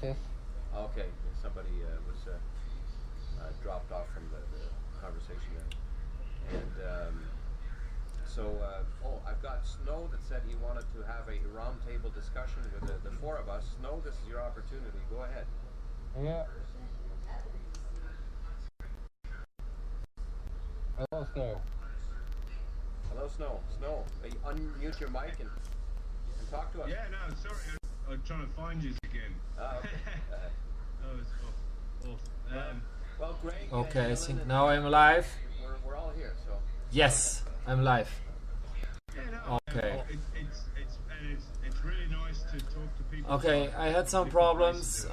Yes. Okay, somebody was dropped off from the conversation there. And I've got Snow that said he wanted to have a roundtable discussion with the four of us. Snow, this is your opportunity. Go ahead. Yeah. Hello, Snow. Hello, Snow. Snow, unmute your mic and talk to us. Yeah, no, sorry. I'm trying to find you again. Okay. Oh, it's off. Well, Greg. Okay, I think now I'm live. We're all here, so. Yes, I'm live. Yeah, no, Okay. It's really nice to talk to people. Okay, I had some problems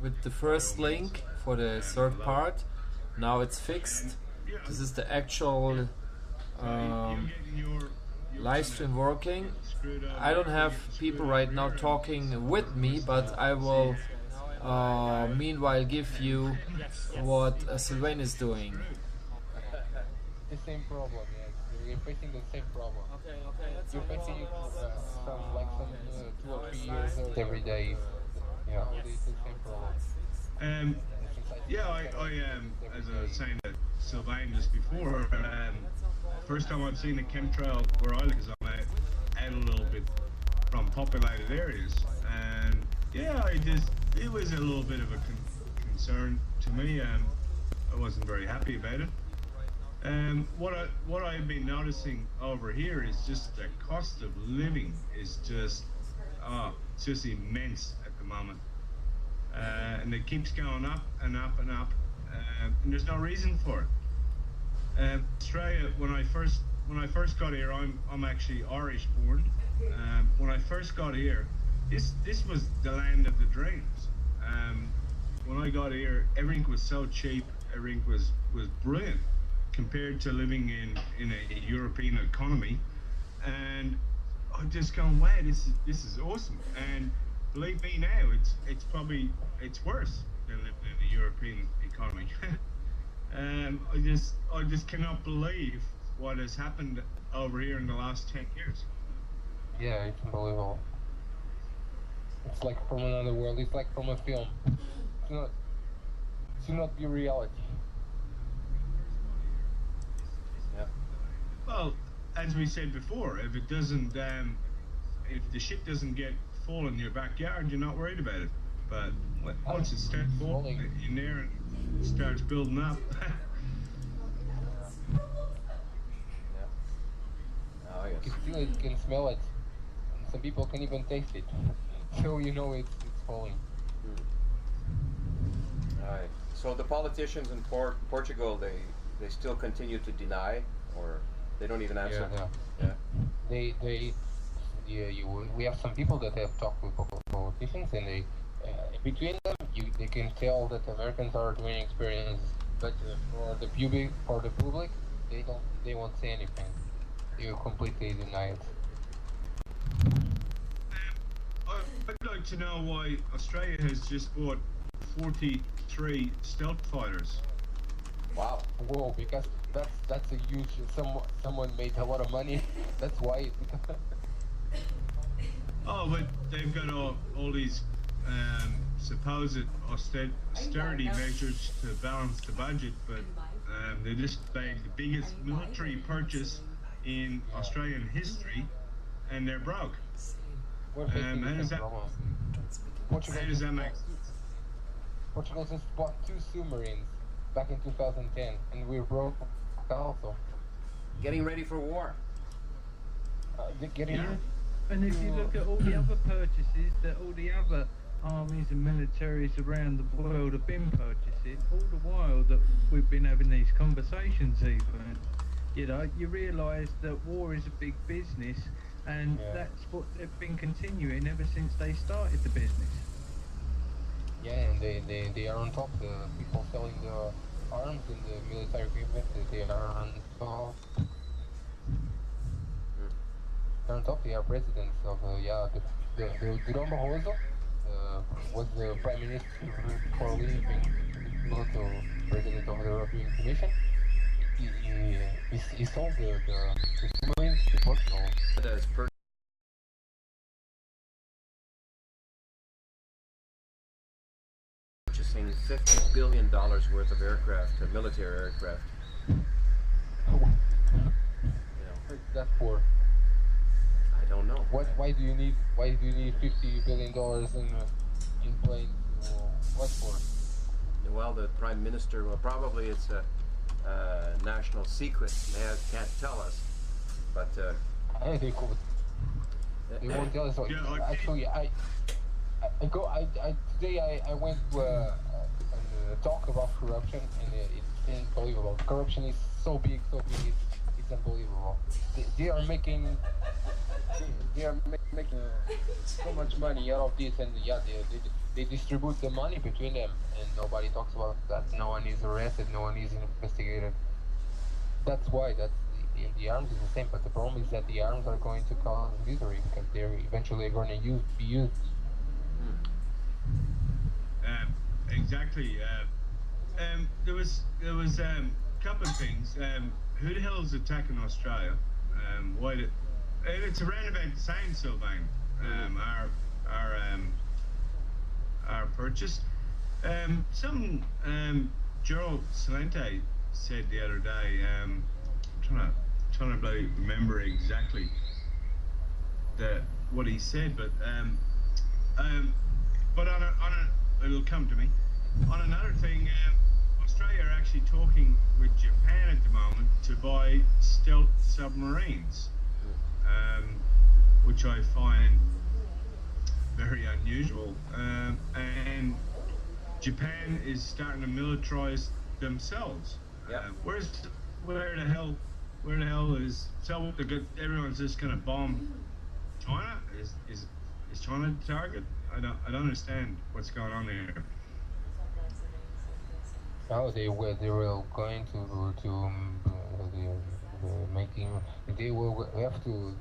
with the first link for the third part. Now it's fixed. This is the actual live stream working. I don't have people right now talking with me, but I will meanwhile give you what Sylvain is doing. The same problem, yes. You're facing the same problem. Okay. You're facing it some 2 or 3 years every day. Yeah, it's the same problem. As I was saying to Sylvain just before, first time I've seen a chemtrail where I live, because I'm out a little bit from populated areas, and it was a little bit of a concern to me. I wasn't very happy about it. What I've been noticing over here is just the cost of living is just immense at the moment, and it keeps going up and up and up, and there's no reason for it. Australia, when I first got here, I'm actually Irish born. When I first got here, this was the land of the dreams. When I got here, everything was so cheap, everything was brilliant compared to living in a European economy, and I'm just going, wow, this is awesome. And believe me now, it's worse than living in a European economy. I just cannot believe what has happened over here in the last 10 years. Yeah, it's unbelievable. It's like from another world. It's like from a film. It should not be reality. Yeah. Well, as we said before, if if the shit doesn't get full in your backyard, you're not worried about it. But once it starts falling in there and starts building up. Oh, yes. You can feel it, you can smell it. And some people can even taste it. So you know it's falling. All right. So the politicians in Portugal, they still continue to deny, or they don't even answer. Yeah. We have some people that have talked with politicians, and they between them they can tell that Americans are doing experiments, but for the public, they won't say anything. They will completely deny it. I'd like to know why Australia has just bought 43 stealth fighters. Wow. Whoa, because that's a huge. Someone made a lot of money. That's why. Oh, but they've got all these supposed austerity measures to balance the budget, but they just made the biggest military purchase in Australian history, and they're broke. How does that make sense? Portugal just bought 2 submarines back in 2010, and we broke also. Getting ready for war. And if you look at all the other purchases that all the other armies and militaries around the world have been purchasing, all the while that we've been having these conversations even, you realise that war is a big business, and that's what they've been continuing ever since they started the business. Yeah, and they are on top. The people selling the arms and the military equipment, they are on top. They're on top. They are presidents of the Durão Barroso was the prime minister before leaving, also president of the European Commission. He sold the submarines to Portugal. purchasing $50 billion worth of aircraft, military aircraft. What's that for? I don't know. Why do you need $50 billion in planes? What for? Well, the prime minister. Well, probably it's a national secret. Can't tell us. But I think they won't tell us. Actually, today I went to a talk about corruption, and it's unbelievable. Corruption is so big, it's unbelievable. They are making so much money out of this, and they distribute the money between them, and nobody talks about that. No one is arrested, no one is investigated. That's why the arms is the same, but the problem is that the arms are going to cause misery because they're eventually going to be used. Exactly. There was a couple of things. Who the hell is attacking Australia? Why did? It's around about the same, Sylvain. Our purchase. Some Gerald Salente said the other day. I'm trying to remember exactly what he said, but it'll come to me. On another thing, Australia are actually talking with Japan at the moment to buy stealth submarines, which I find very unusual. And Japan is starting to militarize themselves. Yeah. Where the hell is everyone's just going to bomb China? Is China the target? I don't understand what's going on there. Oh, they were going to making. They will have to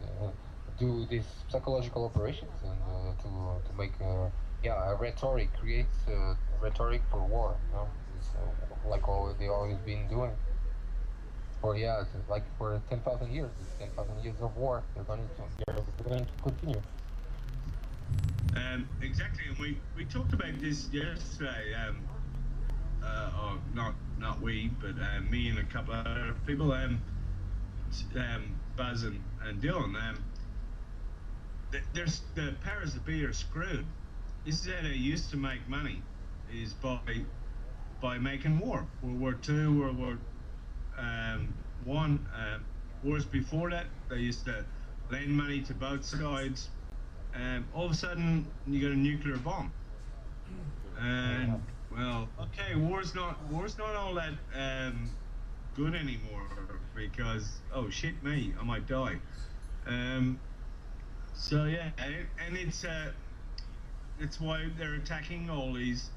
do these psychological operations and to make a rhetoric, creates rhetoric for war. You know? It's, like they always been doing. For 10,000 years, 10,000 years of war. They're going to continue. Exactly, and we talked about this yesterday. Not we, but me and a couple of other people, Buzz and Dylan. There's the powers that be are screwed. This is how they used to make money, is by making war. World War II, World War One, wars before that, they used to lend money to both sides. All of a sudden, you got a nuclear bomb, and well, okay, war's not all that good anymore because oh shit me, I might die. So yeah, and it's why they're attacking all these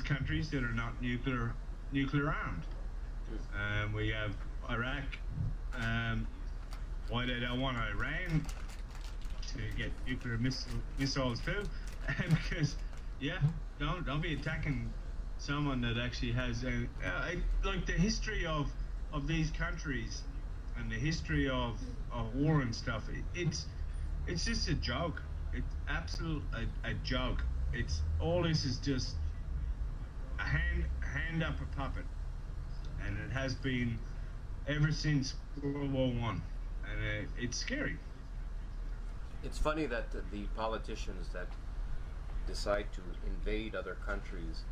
countries that are not nuclear armed. We have Iraq. Why they don't want Iran to get nuclear missiles too? Because don't be attacking someone that actually has like the history of these countries and the history of war and stuff. It's just a joke. It's absolute a joke. It's all this is just a hand up a puppet, and it has been ever since World War One, and it's scary. It's funny that the politicians that decide to invade other countries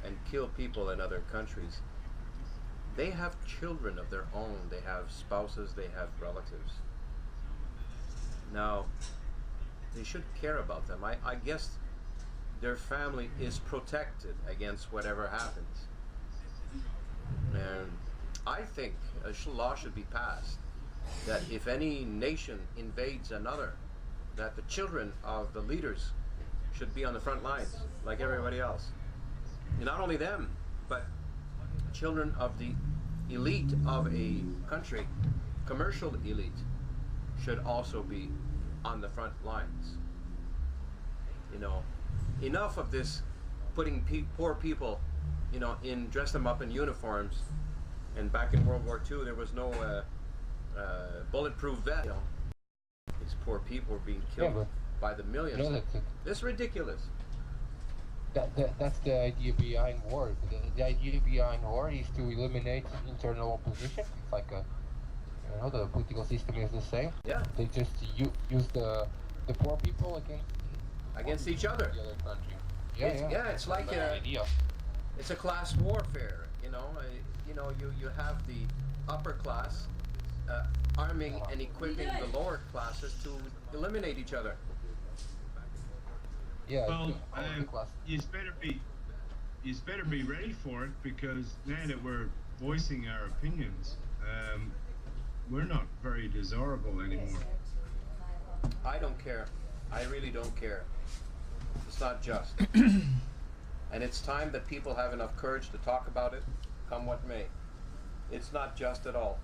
and kill people in other countries, they have children of their own, they have spouses, they have relatives. Now, they should care about them. I guess their family is protected against whatever happens. And I think a law should be passed that if any nation invades another, that the children of the leaders should be on the front lines like everybody else. And not only them, but children of the elite of a country, commercial elite, should also be on the front lines. You know, enough of this putting poor people, you know, dress them up in uniforms. And back in World War II, there was no bulletproof vest. You know, these poor people were being killed by the millions. You know, it's ridiculous. that's the idea behind war. The idea behind war is to eliminate internal opposition. It's like the political system is the same. Yeah. They just use the poor people Against each other. the other country. It's like it's a class warfare. You have the upper class arming and equipping the lower classes to eliminate each other. Yeah. Well, the class. you better be ready for it, because now that we're voicing our opinions, we're not very desirable anymore. I don't care. I really don't care. It's not just. And it's time that people have enough courage to talk about it, come what may. It's not just at all.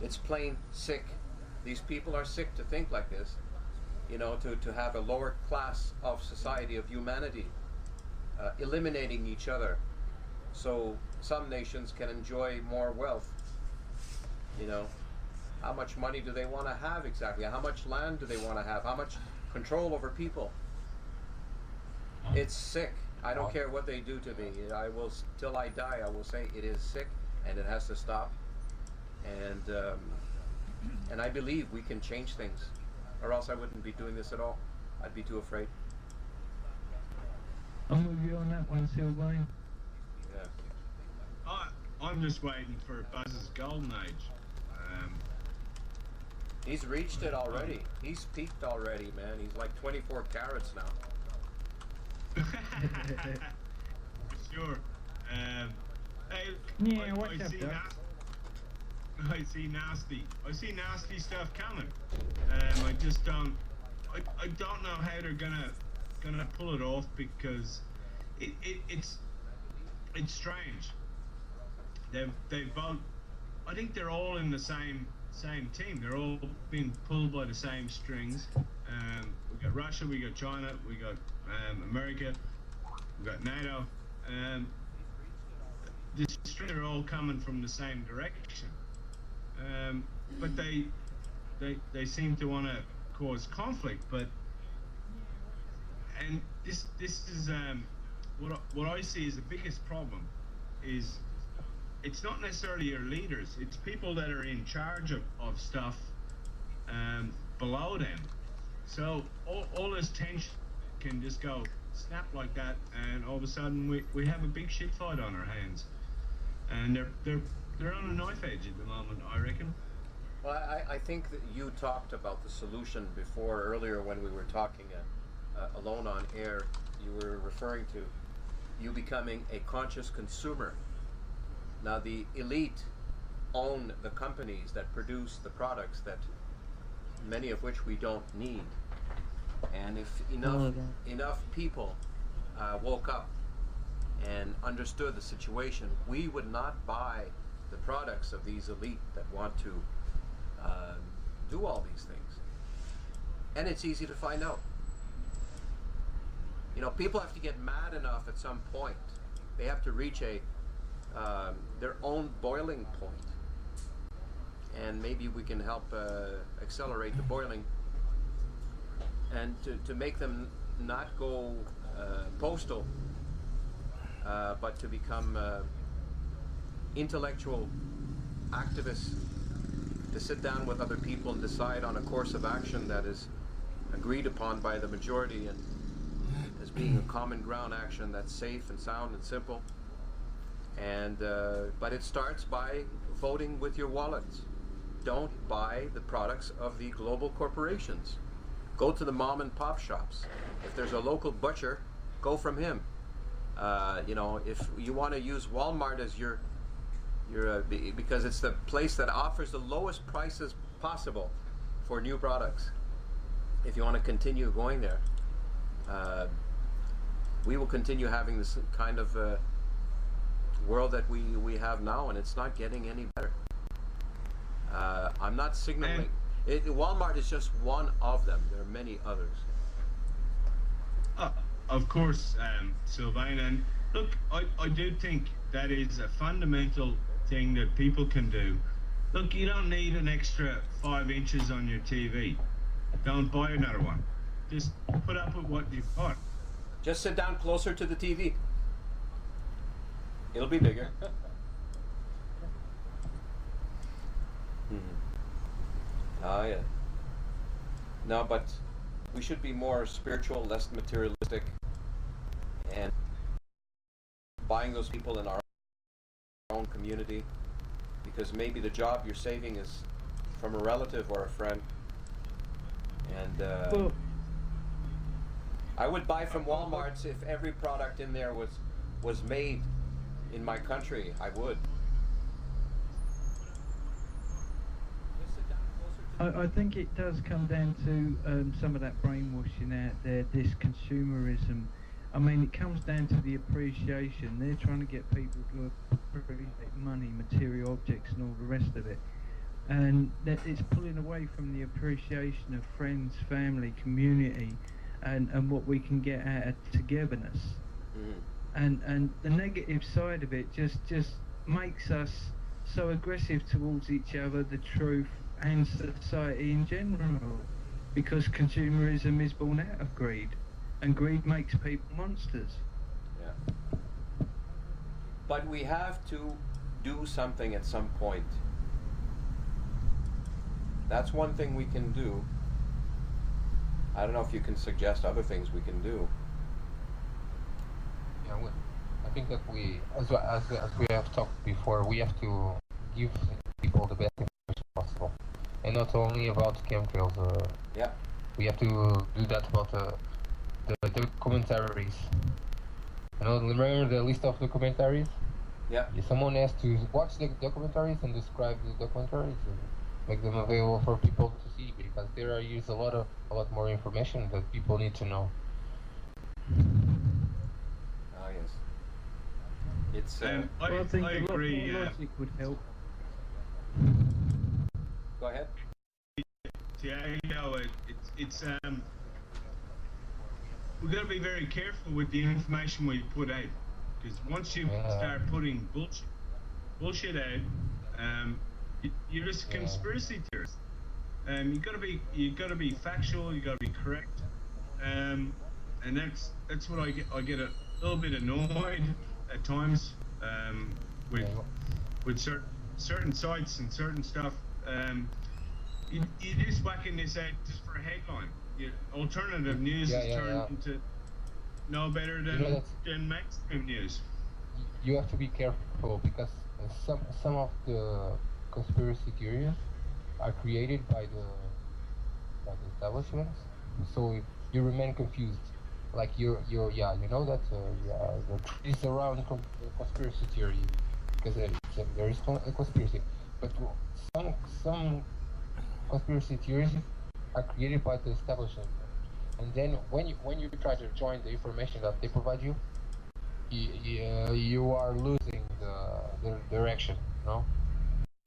It's plain sick. These people are sick to think like this. To have a lower class of society, of humanity, eliminating each other, so some nations can enjoy more wealth. How much money do they want to have exactly? How much land do they want to have? How much control over people? It's sick. I don't care what they do to me. I will, till I die, I will say it is sick, and it has to stop. And I believe we can change things, or else I wouldn't be doing this at all. I'd be too afraid. I'm with you on that one, Sylvain. Yeah. I'm just waiting for Buzz's golden age. He's reached it already. He's peaked already, man. He's like 24 carats now. Sure. Hey, Yeah, what's up, Doc? I see nasty stuff coming. I just don't. I don't know how they're gonna pull it off, because it's strange. They've both. I think they're all in the same team. They're all being pulled by the same strings. We got Russia, we got China, we got America, we got NATO. The strings are all coming from the same direction. But they seem to want to cause conflict. And this is what I see as the biggest problem is. It's not necessarily your leaders, it's people that are in charge of stuff below them. So all this tension can just go snap like that, and all of a sudden we have a big shit fight on our hands. And they're on a knife edge at the moment, I reckon. Well, I think that you talked about the solution before, earlier when we were talking alone on air. You were referring to you becoming a conscious consumer. Now, the elite own the companies that produce the products, that many of which we don't need. And if enough people woke up and understood the situation, we would not buy the products of these elite that want to do all these things. And it's easy to find out. People have to get mad enough at some point. They have to reach their own boiling point, and maybe we can help accelerate the boiling, and to make them not go postal, but to become intellectual activists, to sit down with other people and decide on a course of action that is agreed upon by the majority, and as being a common ground action that's safe and sound and simple. And but it starts by voting with your wallets. Don't buy the products of the global corporations. Go to the mom and pop shops. If there's a local butcher, go from him. If you want to use Walmart as your because it's the place that offers the lowest prices possible for new products. If you want to continue going there, we will continue having this kind of world that we have now, and it's not getting any better. I'm not signaling. Walmart is just one of them. There are many others. Of course, Sylvain. And look, I do think that is a fundamental thing that people can do. Look, you don't need an extra 5 inches on your TV. Don't buy another one. Just put up with what you've got. Just sit down closer to the TV. It'll be bigger. Oh yeah. No, but we should be more spiritual, less materialistic, and buying those people in our own community, because maybe the job you're saving is from a relative or a friend. And Well, I would buy from Walmart's if every product in there was made in my country. I would. I think it does come down to some of that brainwashing out there, this consumerism. I mean, it comes down to the appreciation. They're trying to get people to appreciate money, material objects, and all the rest of it. And that it's pulling away from the appreciation of friends, family, community, and what we can get out of togetherness. And the negative side of it just makes us so aggressive towards each other, the truth, and society in general, because consumerism is born out of greed, and greed makes people monsters. Yeah. But we have to do something at some point. That's one thing we can do. I don't know if you can suggest other things we can do. Yeah, I think that we, as we have talked before, we have to give people the best information possible, and not only about chemtrails. Yeah. We have to do that about the documentaries. You know, remember the list of documentaries? Yeah. Someone has to watch the documentaries and describe the documentaries and make them available for people to see, because there are used a lot more information that people need to know. Oh yes. It's. Well, I think I a lot agree. more logic would help. Go ahead. Yeah, you know, it's we've got to be very careful with the information we put out, because once you start putting bullshit out, you're just a conspiracy theorist. You gotta be factual. You gotta be correct. And that's what I get a little bit annoyed at times with certain sites and certain stuff. You're just whacking this out just for a headline. Alternative news is turned into no better than mainstream news. You have to be careful, because some of the conspiracy theories are created by the establishments, so you remain confused. Like you know that the trees around conspiracy theory, because there is a conspiracy, but some conspiracy theories are created by the establishment, and then when you try to join the information that they provide you, you are losing the direction. No,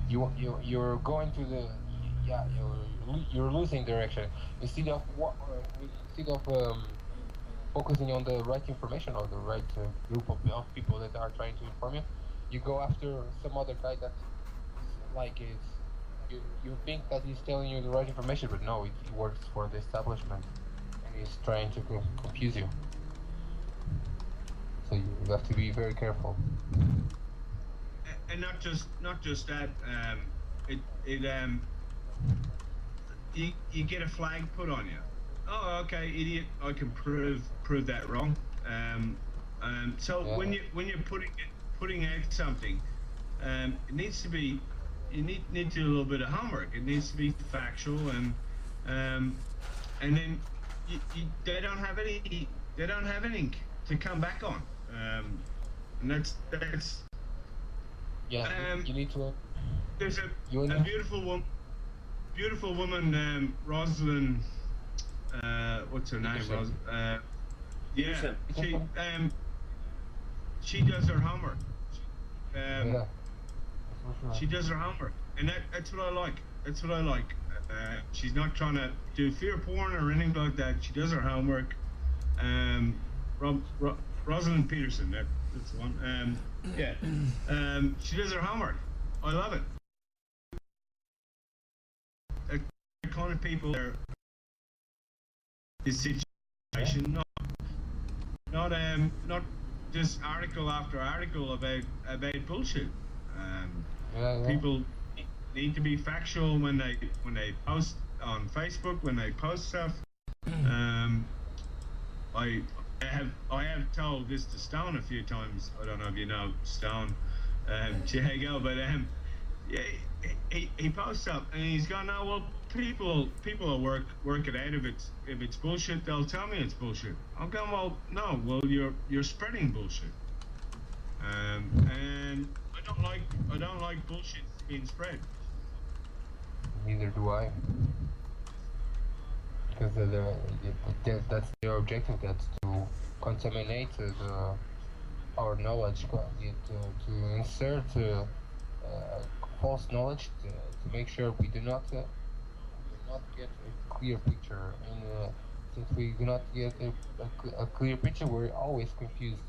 you're going to the you're losing direction instead of focusing on the right information or the right group of people that are trying to inform you. You go after some other guy that like is. You think that he's telling you the right information, but no, he works for the establishment and he's trying to confuse you. So you have to be very careful. And not just that. You get a flag put on you. Oh, okay, idiot! I can prove that wrong. So when you're putting out something, it needs to be. You need to do a little bit of homework. It needs to be factual, and then they don't have anything to come back on, and that's yeah. You need to. There's a beautiful woman, Rosalind. What's her name? She does her homework. She does her homework, and that's what I like. That's what I like. She's not trying to do fear porn or anything like that. She does her homework. Rosalind Peterson, that's the one. She does her homework. I love it. The kind of people there, this situation, not not just article after article about bullshit. People need to be factual when they post on Facebook, when they post stuff. I have told this to Stone a few times. I don't know if you know Stone, Diego, but yeah, he posts up and he's gone, no, well, people will work it out. If it's bullshit, they'll tell me it's bullshit. I'm going, well, no, well, you're spreading bullshit, and I don't like bullshit being spread. Neither do I. Because that's their objective. That's to contaminate our knowledge, to insert false knowledge to make sure we do not get a clear picture. And since we do not get a clear picture, we're always confused.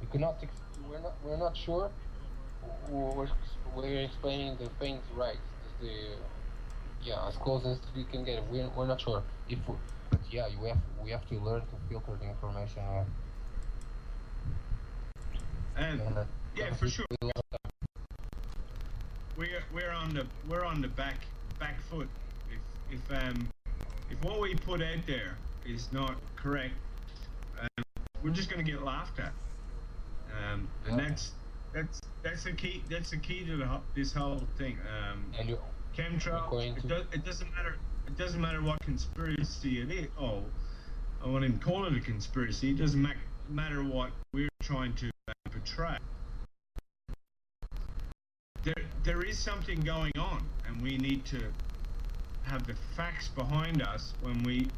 We cannot. We're not sure. We're explaining the things right. As close as we can get. We're not sure but yeah, we have to learn to filter the information. And yeah, for sure. We're on the back foot. If what we put out there is not correct, we're just going to get laughed at. And that's the key. That's the key to this whole thing. Chemtrails. It doesn't matter. It doesn't matter what conspiracy it is. Oh, I won't even call it a conspiracy. It doesn't matter what we're trying to portray. There is something going on, and we need to have the facts behind us when we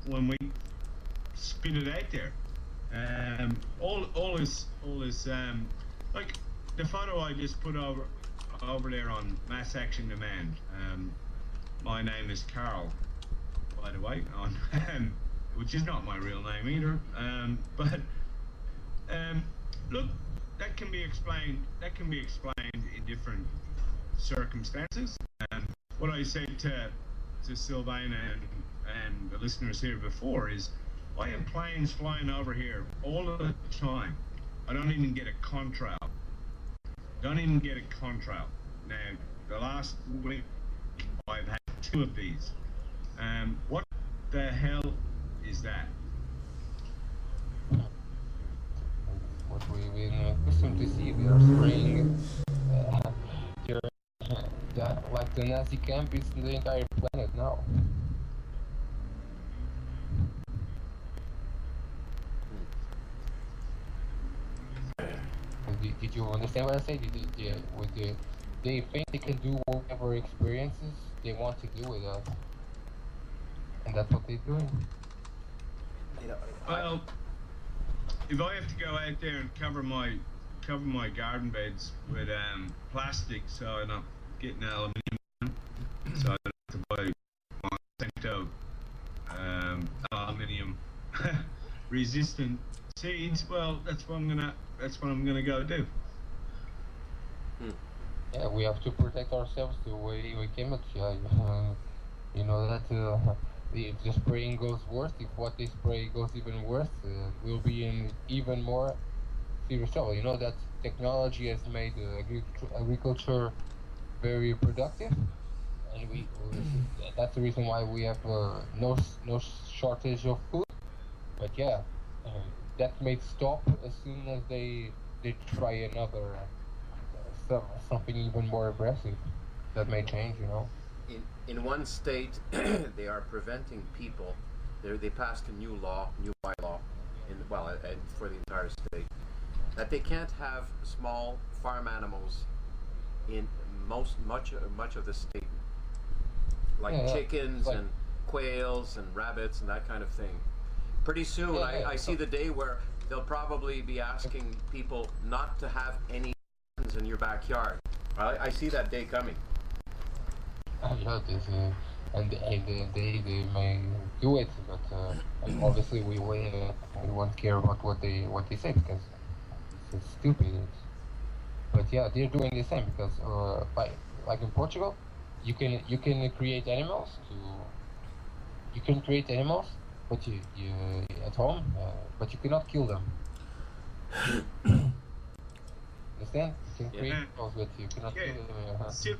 spit it out there. All this like the photo I just put over there on Mass Action Demand. My name is Carl, by the way, which is not my real name either. But look, that can be explained in different circumstances. What I said to Sylvain and the listeners here before is, I have planes flying over here all the time. I don't even get a contrail. Now, the last week I've had 2 of these. What the hell is that? What we've been accustomed to see, they are spraying like the Nazi camp is in the entire planet now. Did you understand what I said? They think they can do whatever experiences they want to do with us, and that's what they're doing. Well, if I have to go out there and cover my garden beds with plastic, so I'm not getting aluminium, so I don't have to buy Monsanto aluminium resistant seeds. Well, that's what I'm gonna go do. Yeah, we have to protect ourselves the way we came at. You know that if the spraying goes worse, if what they spray goes even worse, we'll be in even more serious trouble. You know that technology has made agriculture very productive, and that's the reason why we have no shortage of food. But yeah, that may stop as soon as they try another something even more aggressive. That may change, you know. In one state, they are preventing people. They passed a new bylaw, and for the entire state, that they can't have small farm animals in much of the state, like chickens and quails and rabbits and that kind of thing. Pretty soon, I see the day where they'll probably be asking people not to have any chickens in your backyard. I see that day coming. Yeah, and they may do it, but obviously we won't care about what they say because it's stupid. But yeah, they're doing the same because like in Portugal, you can create animals but you at home, but you cannot kill them. Understand? You can create Yeah. laws, but you cannot Yeah. kill them Si-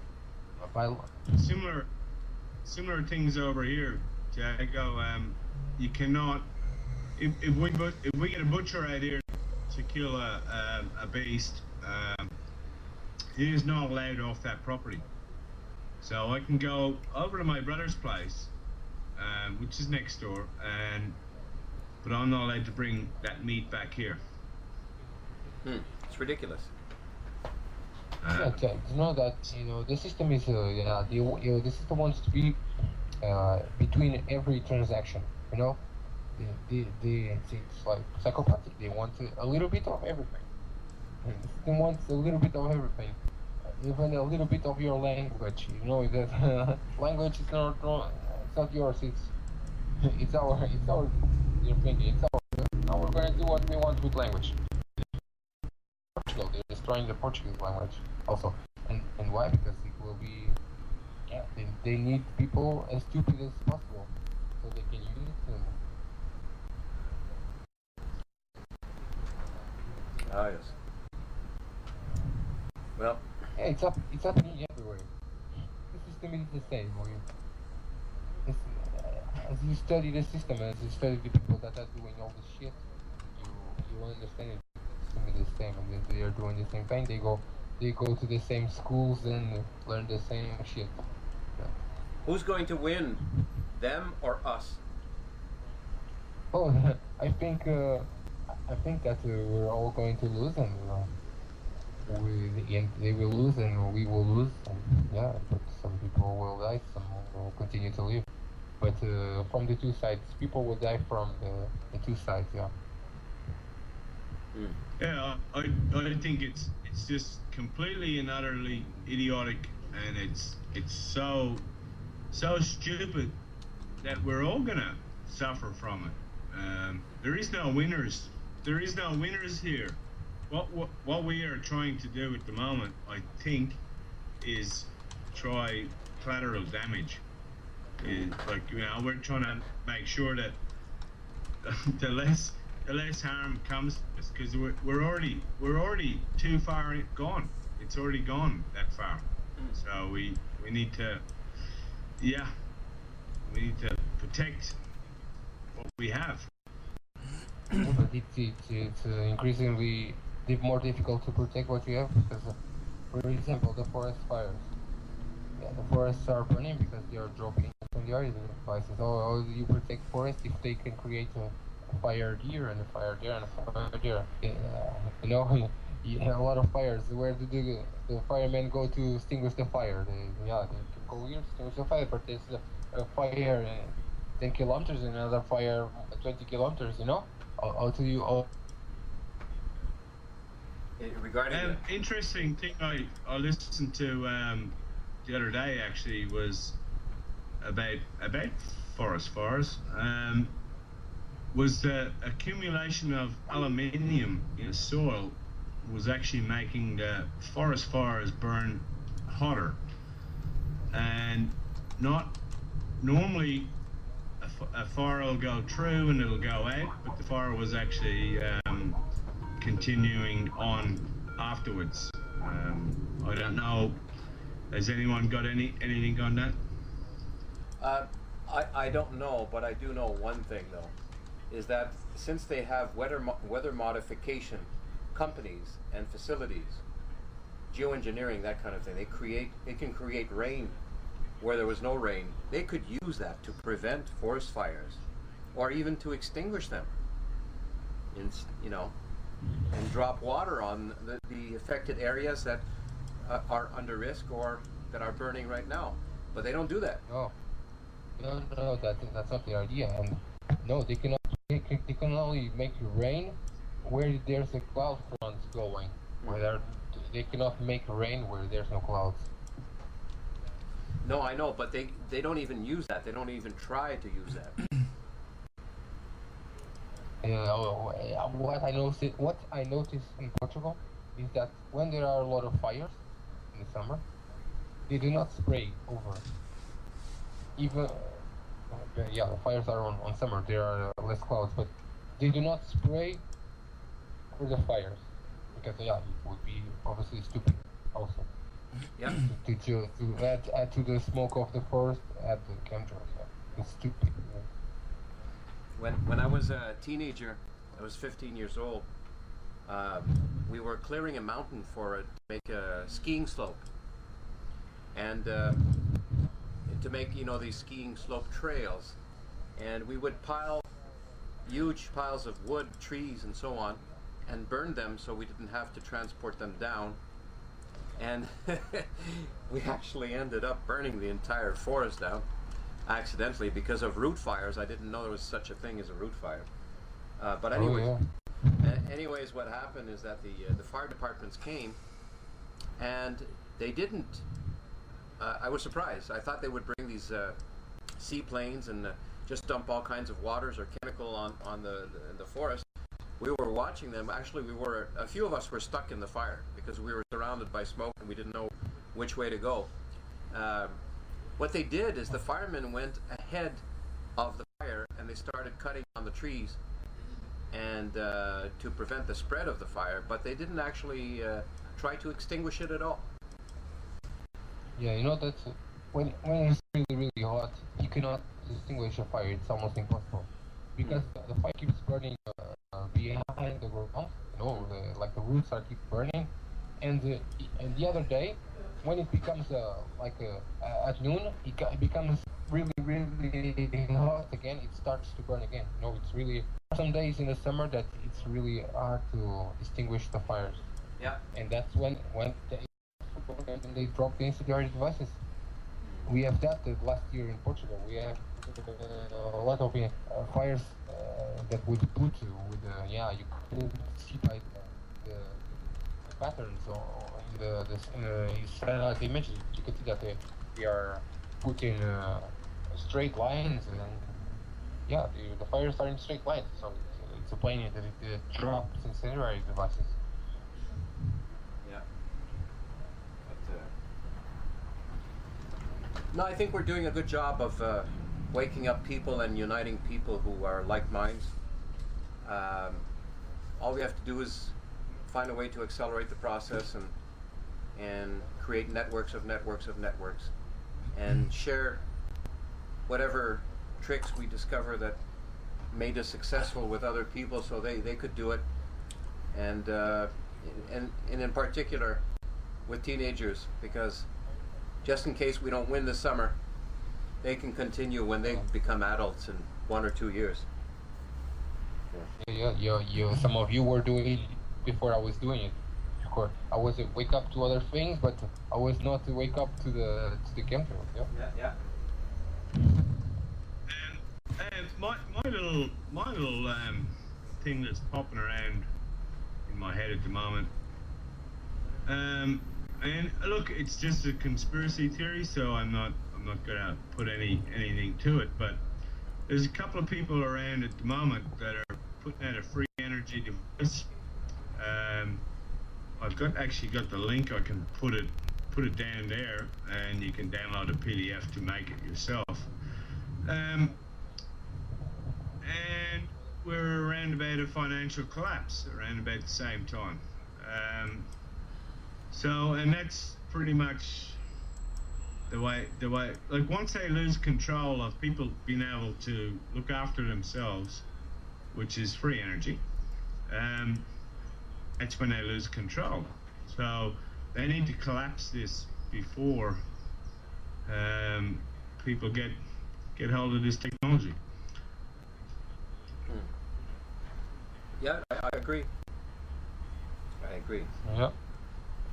by law. similar things over here, Jago. You cannot. If we get a butcher out here to kill a beast, he is not allowed off that property. So I can go over to my brother's place, which is next door, but I'm not allowed to bring that meat back here. It's ridiculous. Yeah, you know that the system is the system wants to be between every transaction. It's like psychopathic. They want a little bit of everything. The system wants a little bit of everything, even a little bit of your language. You know that language is not wrong. It's not yours. It's our. You're thinking it's our. Now we're gonna do what we want with language. Portugal, they're destroying the Portuguese language also, and why? Because it will be. Yeah, they need people as stupid as possible, so they can use them. Ah, yes. Well, Yeah, it's happening everywhere. The system is the same. As you study the system, as you study the people that are doing all this shit, you understand it. The system is the same, and they are doing the same thing. They go to the same schools and learn the same shit. Yeah. who's going to win, them or us? Oh, I think that we're all going to lose, and they will lose, and we will lose. And, yeah, but some people will die, some will continue to live. But from the two sides, people will die from the two sides. Yeah. Yeah, I think it's just completely and utterly idiotic, and it's so stupid that we're all gonna suffer from it. There is no winners. There is no winners here. What we are trying to do at the moment, I think, is try collateral damage. Like, we're trying to make sure that the less harm comes to us, because we're already too far gone. It's already gone that far. So we need to protect what we have. But it's increasingly more difficult to protect what you have because, for example, the forest fires. Yeah, the forests are burning because they are dropping from the oil prices. How do you protect forests if they can create a fire here and a fire there and a fire there? A lot of fires. Where do the firemen go to extinguish the fire? They can go here to extinguish the fire, but there's a fire 10 kilometers and another fire 20 kilometers. How do you? Regarding that, Interesting thing I listened to the other day actually was about forest fires. Was the accumulation of aluminium in the soil was actually making the forest fires burn hotter, and not normally a fire will go through and it'll go out, but the fire was actually continuing on afterwards. I don't know. Has anyone got anything on that? I don't know, but I do know one thing though, is that since they have weather modification companies and facilities, geoengineering, that kind of thing, they can create rain where there was no rain. They could use that to prevent forest fires, or even to extinguish them. And drop water on the affected areas that are under risk or that are burning right now. But they don't do that. No, that's not the idea. And no, they can only make rain where there's a cloud front going. They cannot make rain where there's no clouds. No, I know, but they don't even use that. They don't even try to use that. What I noticed in Portugal is that when there are a lot of fires in the summer, they do not spray over. Even the fires are on summer. There are less clouds, but they do not spray for the fires, because yeah, it would be obviously stupid also Yeah. to add to the smoke of the forest, add the chemtrails. Yeah. It's stupid. Yeah. When I was a teenager, I was 15 years old. We were clearing a mountain to make a skiing slope, and to make these skiing slope trails, and we would pile huge piles of wood, trees, and so on, and burn them so we didn't have to transport them down. And we actually ended up burning the entire forest down accidentally because of root fires. I didn't know there was such a thing as a root fire. But anyways, Oh, yeah. anyways, what happened is that the fire departments came, and they didn't. I was surprised. I thought they would bring these seaplanes and just dump all kinds of waters or chemical on the forest. We were watching them. Actually, a few of us were stuck in the fire because we were surrounded by smoke and we didn't know which way to go. What they did is the firemen went ahead of the fire and they started cutting on the trees and to prevent the spread of the fire, but they didn't actually try to extinguish it at all. Yeah, that's when it's really really hot, you cannot extinguish a fire. It's almost impossible because the fire keeps burning behind the ground. Like the roots are keep burning, and the other day, when it becomes at noon, it becomes really really hot again. It starts to burn again. It's really some days in the summer that it's really hard to extinguish the fires. Yeah. And that's when they drop the incendiary devices. We have that last year in Portugal. We have a lot of fires that would put with you could see by the patterns or in the satellite images. You could see that they are put in straight lines, and the fires are in straight lines. So it's a plane that it drops incendiary devices. Yeah. No, I think we're doing a good job of waking up people and uniting people who are like minds. All we have to do is find a way to accelerate the process and create networks of networks of networks and share whatever tricks we discover that made us successful with other people so they could do it, and in particular with teenagers, because just in case we don't win this summer, they can continue when they become adults in 1 or 2 years. Yeah. Some of you were doing it before I was doing it. Of course, I was wake up to other things, but I was not to wake up to the chemtrails. Yeah. And my little thing that's popping around in my head at the moment. And look, it's just a conspiracy theory, so I'm not gonna put anything to it. But there's a couple of people around at the moment that are putting out a free energy device. I've actually got the link. I can put it down there, and you can download a PDF to make it yourself. And we're around about a financial collapse around about the same time. And that's pretty much the way, like once they lose control of people being able to look after themselves, which is free energy, that's when they lose control. So they need to collapse this before people get hold of this technology. Yeah, I agree. Yeah.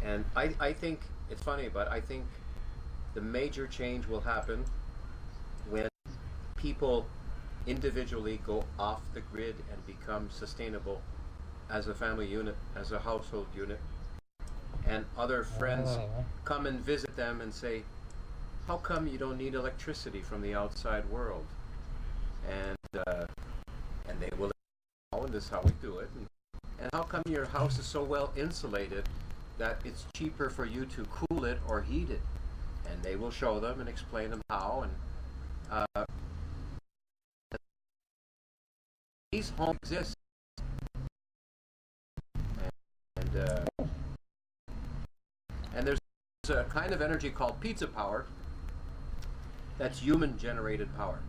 And I think it's funny, but I think the major change will happen when people individually go off the grid and become sustainable as a family unit, as a household unit, and other friends come and visit them and say, how come you don't need electricity from the outside world? And they will, and this is how we do it. And how come your house is so well insulated that it's cheaper for you to cool it or heat it? And they will show them and explain them how. And these homes exist and there's a kind of energy called pizza power. That's human-generated power.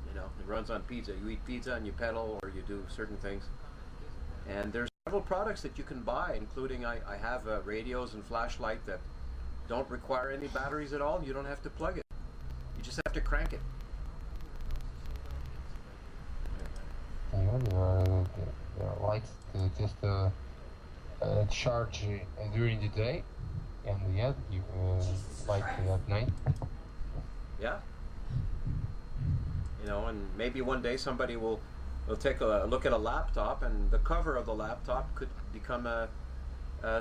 You know, it runs on pizza. You eat pizza and you pedal or you do certain things. And there's several products that you can buy, including I have radios and flashlight that don't require any batteries at all. You don't have to plug it. You just have to crank it. There are lights to just charge during the day, and yeah, you light at night. Yeah. You know, and maybe one day somebody will take a look at a laptop, and the cover of the laptop could become a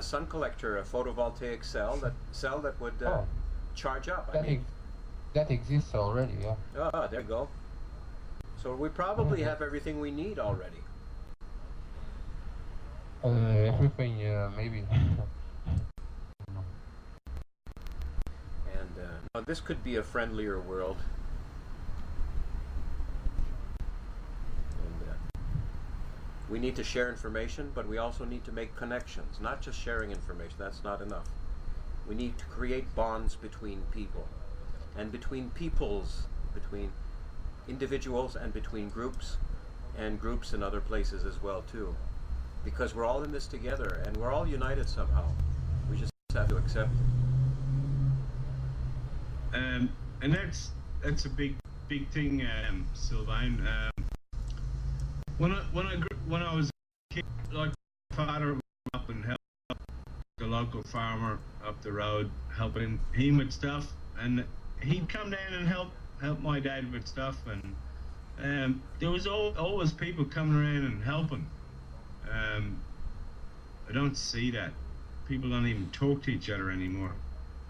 sun collector, a photovoltaic cell that would charge up. That exists already, yeah. Oh, there you go. So we probably have everything we need already. Everything, maybe. And this could be a friendlier world. And we need to share information, but we also need to make connections. Not just sharing information, that's not enough. We need to create bonds between people, and between peoples, between individuals, and between groups, and groups in other places as well too. Because we're all in this together, and we're all united somehow. We just have to accept it. And that's a big thing, Sylvain. When I was a kid, like my father would up and help the local farmer up the road, helping him with stuff, and he'd come down and help my dad with stuff, and there was always people coming around and helping. I don't see that. People don't even talk to each other anymore,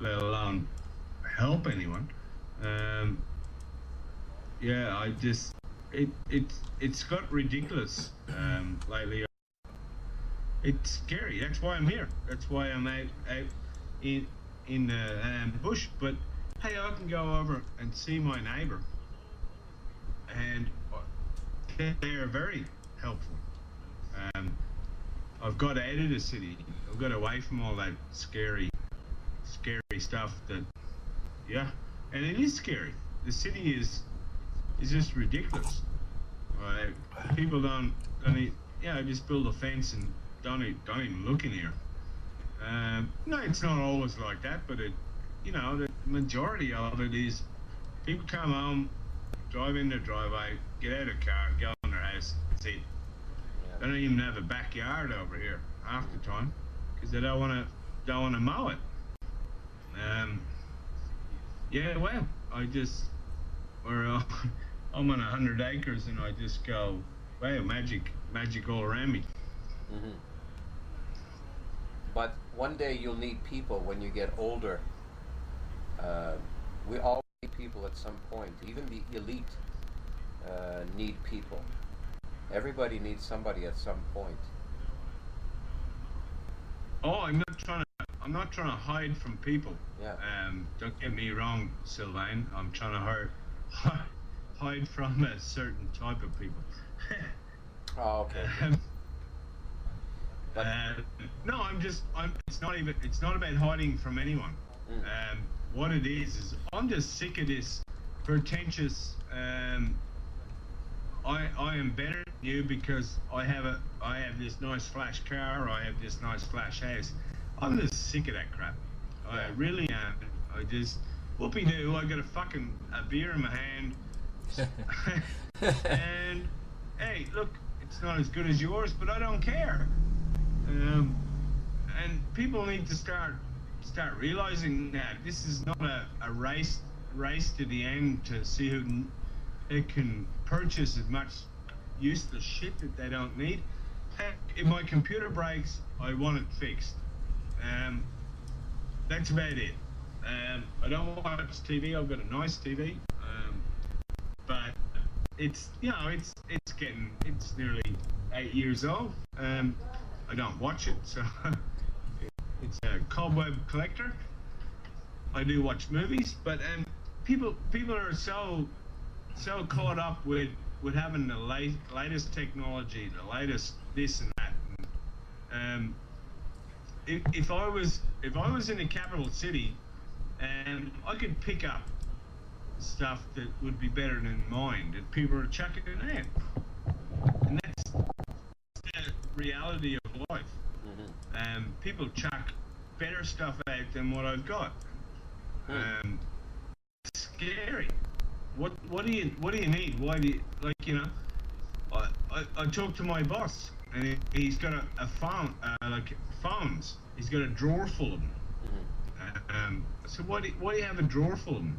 let alone help anyone. Yeah, it's got ridiculous lately. It's scary. That's why I'm here. That's why I'm out in the bush. But hey, I can go over and see my neighbour, and they're very helpful. I've got out of the city. I've got away from all that scary stuff. That, yeah, and it is scary. The city is just ridiculous. People don't just build a fence and don't even look in here. No, it's not always like that, but the majority of it is people come home, drive in their driveway, get out of the car, go in their house. That's it. They don't even have a backyard over here half the time because they don't want to mow it. Yeah, well, I'm on 100 acres and I just go, wow, magic all around me. Mm-hmm. But one day you'll need people when you get older. We all need people at some point. Even the elite need people. Everybody needs somebody at some point. Oh, I'm not trying to hide from people. Yeah. Don't get me wrong, Sylvain. I'm trying to hide from a certain type of people. Oh, okay. No, it's not about hiding from anyone. What it is I'm just sick of this pretentious. I am better than you because I have this nice flash car, or I have this nice flash house. I'm just sick of that crap. I really am. I just whoopie-doo. I got a beer in my hand, and hey, look, it's not as good as yours, but I don't care. And people need to start realizing that this is not a race to the end to see who can purchase as much useless shit that they don't need. If my computer breaks, I want it fixed. That's about it. I don't watch TV. I've got a nice TV, but it's nearly 8 years old. I don't watch it, so it's a cobweb collector. I do watch movies, but people are so caught up with having the latest technology, the latest this and that. if I was in a capital city, and I could pick up stuff that would be better than mine that people are chucking in, and that's the reality of life. People chuck better stuff out than what I've got. It's scary. What do you need? Why do you, like, you know? I talked to my boss, and he's got a phone, like phones. He's got a drawer full of them. So why do you have a drawer full of them?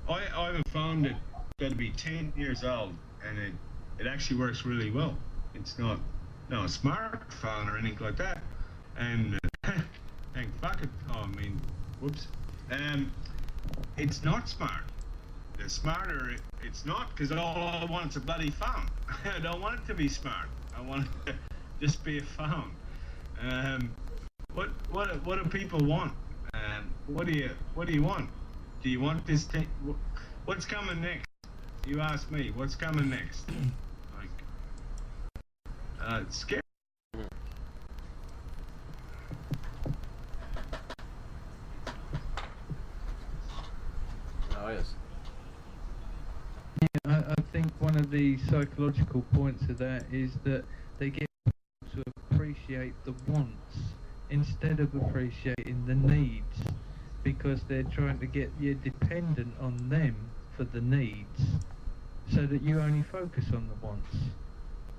I have a phone that'd be 10 years old, and it actually works really well. It's not a smartphone or anything like that. And thank fuck it. Oh, I mean, whoops. It's not smart. The smarter it's not, because all I want is a bloody phone. I don't want it to be smart. I want it to just be a phone. What do people want? What do you want? Do you want this thing? What's coming next? You ask me. What's coming next? Like, it's scary. Oh yes. Yeah, I think one of the psychological points of that is that they get people to appreciate the wants instead of appreciating the needs, because they're trying to get you dependent on them for the needs, so that you only focus on the wants.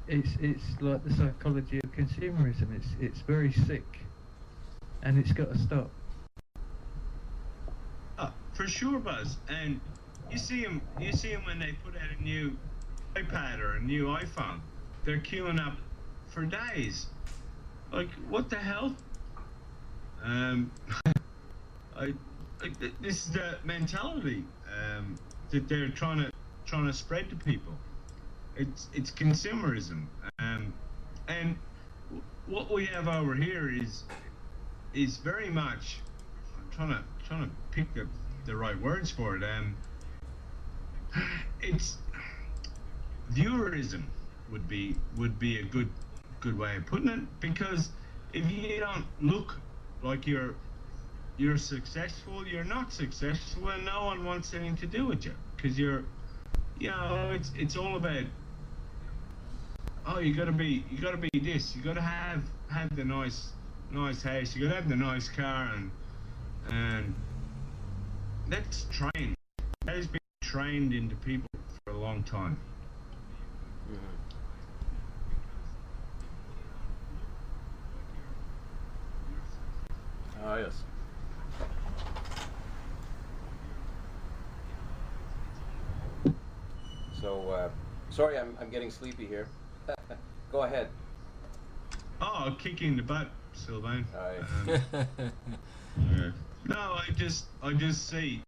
It's like the psychology of consumerism. It's very sick, and it's got to stop. For sure, Buzz. And you see them when they put out a new iPad or a new iPhone. They're queuing up for days. Like, what the hell? This is the mentality that they're trying to spread to people. It's consumerism, and what we have over here is very much, I'm trying to pick the right words for it. It's viewerism would be a good way of putting it, because if you don't look like you're successful, you're not successful, and no one wants anything to do with you, because it's all about, oh, you gotta be this, you gotta have the nice house, you gotta have the nice car, and that's trained. That has been trained into people for a long time. Oh yes. So sorry, I'm getting sleepy here. Go ahead. Oh, kicking the butt, Sylvain. No, I just see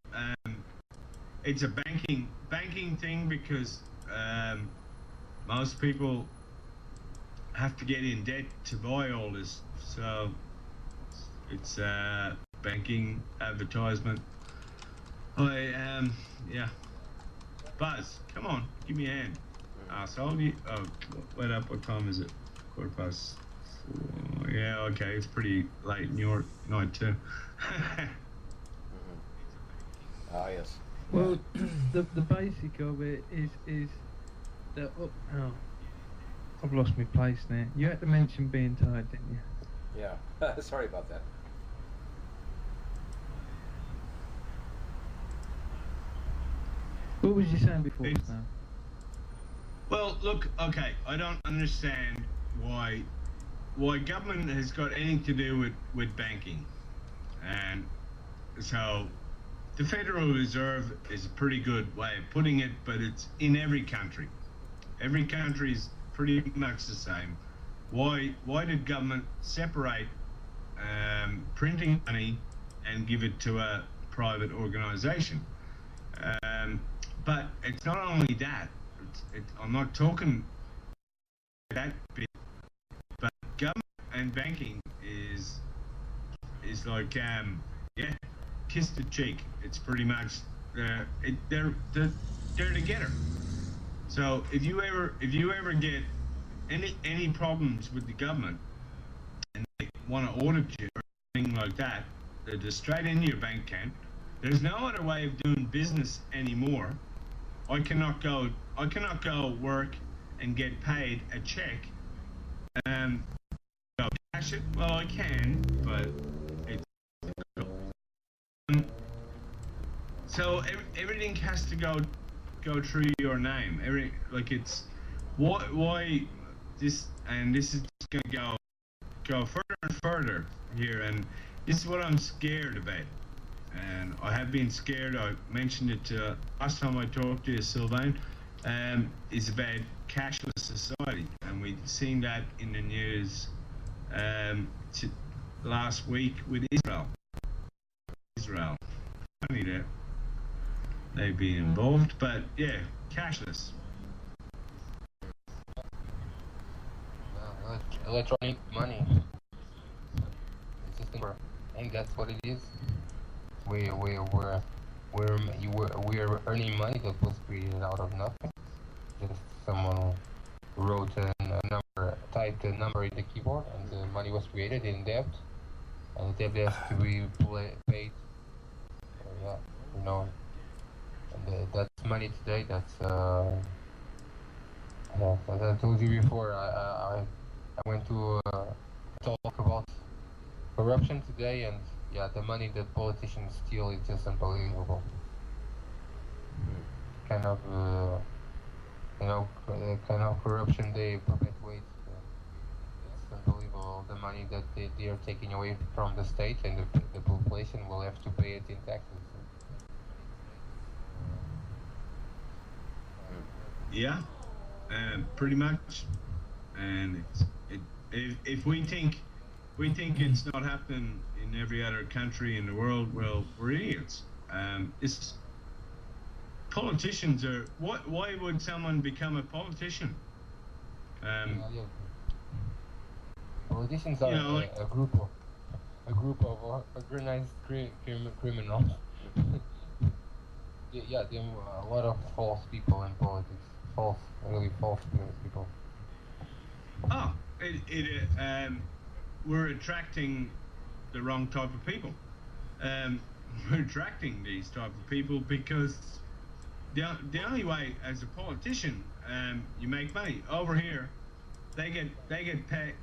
it's a banking thing, because most people have to get in debt to buy all this, so it's banking advertisement. Yeah. Buzz, come on, give me a hand. Arsehole. Oh, wait up, what time is it? 4:15. Yeah, okay, it's pretty late in your night too. Ah yes. Well, the basic of it is that I've lost my place now. You had to mention being tired, didn't you? Yeah. Sorry about that. What was you saying before now? Well, look, okay, I don't understand why government has got anything to do with banking. And so the Federal Reserve is a pretty good way of putting it, but it's in every country. Every country is pretty much the same. Why did government separate printing money and give it to a private organization? But it's not only that. I'm not talking that bit, but government and banking is like kiss the cheek. It's pretty much they're together. So if you ever get any problems with the government, and want to audit you or anything like that. They're just straight into your bank account. There's no other way of doing business anymore. I cannot go work and get paid a check. Go cash it. Well, I can, but it's so everything has to go through your name. It's why this, and this is just gonna go further and further here, and this is what I'm scared about. And I have been scared. I mentioned it last time I talked to you, Sylvain. Is about cashless society, and we've seen that in the news last week with Israel. Funny that they've been involved, but yeah, cashless. Electronic money. It's just I think that's what it is. We're earning money that was created out of nothing. Just someone wrote typed a number in the keyboard, and the money was created in debt, and the debt has to be paid. Yeah, you know, and that's money today. That's yeah. As I told you before, I went to talk about corruption today, and yeah, the money that politicians steal is just unbelievable. Kind of, kind of corruption they perpetuate. It's unbelievable the money that they are taking away from the state, and the population will have to pay it in taxes. Yeah, pretty much. And if we think it's not happening in every other country in the world, well, we're idiots. It's politicians are. Why would someone become a politician? Politicians are a group of organized criminals. Yeah, there are a lot of false people in politics. Really false people. Oh, we're attracting the wrong type of people. We're attracting these type of people because the only way as a politician you make money. Over here, they get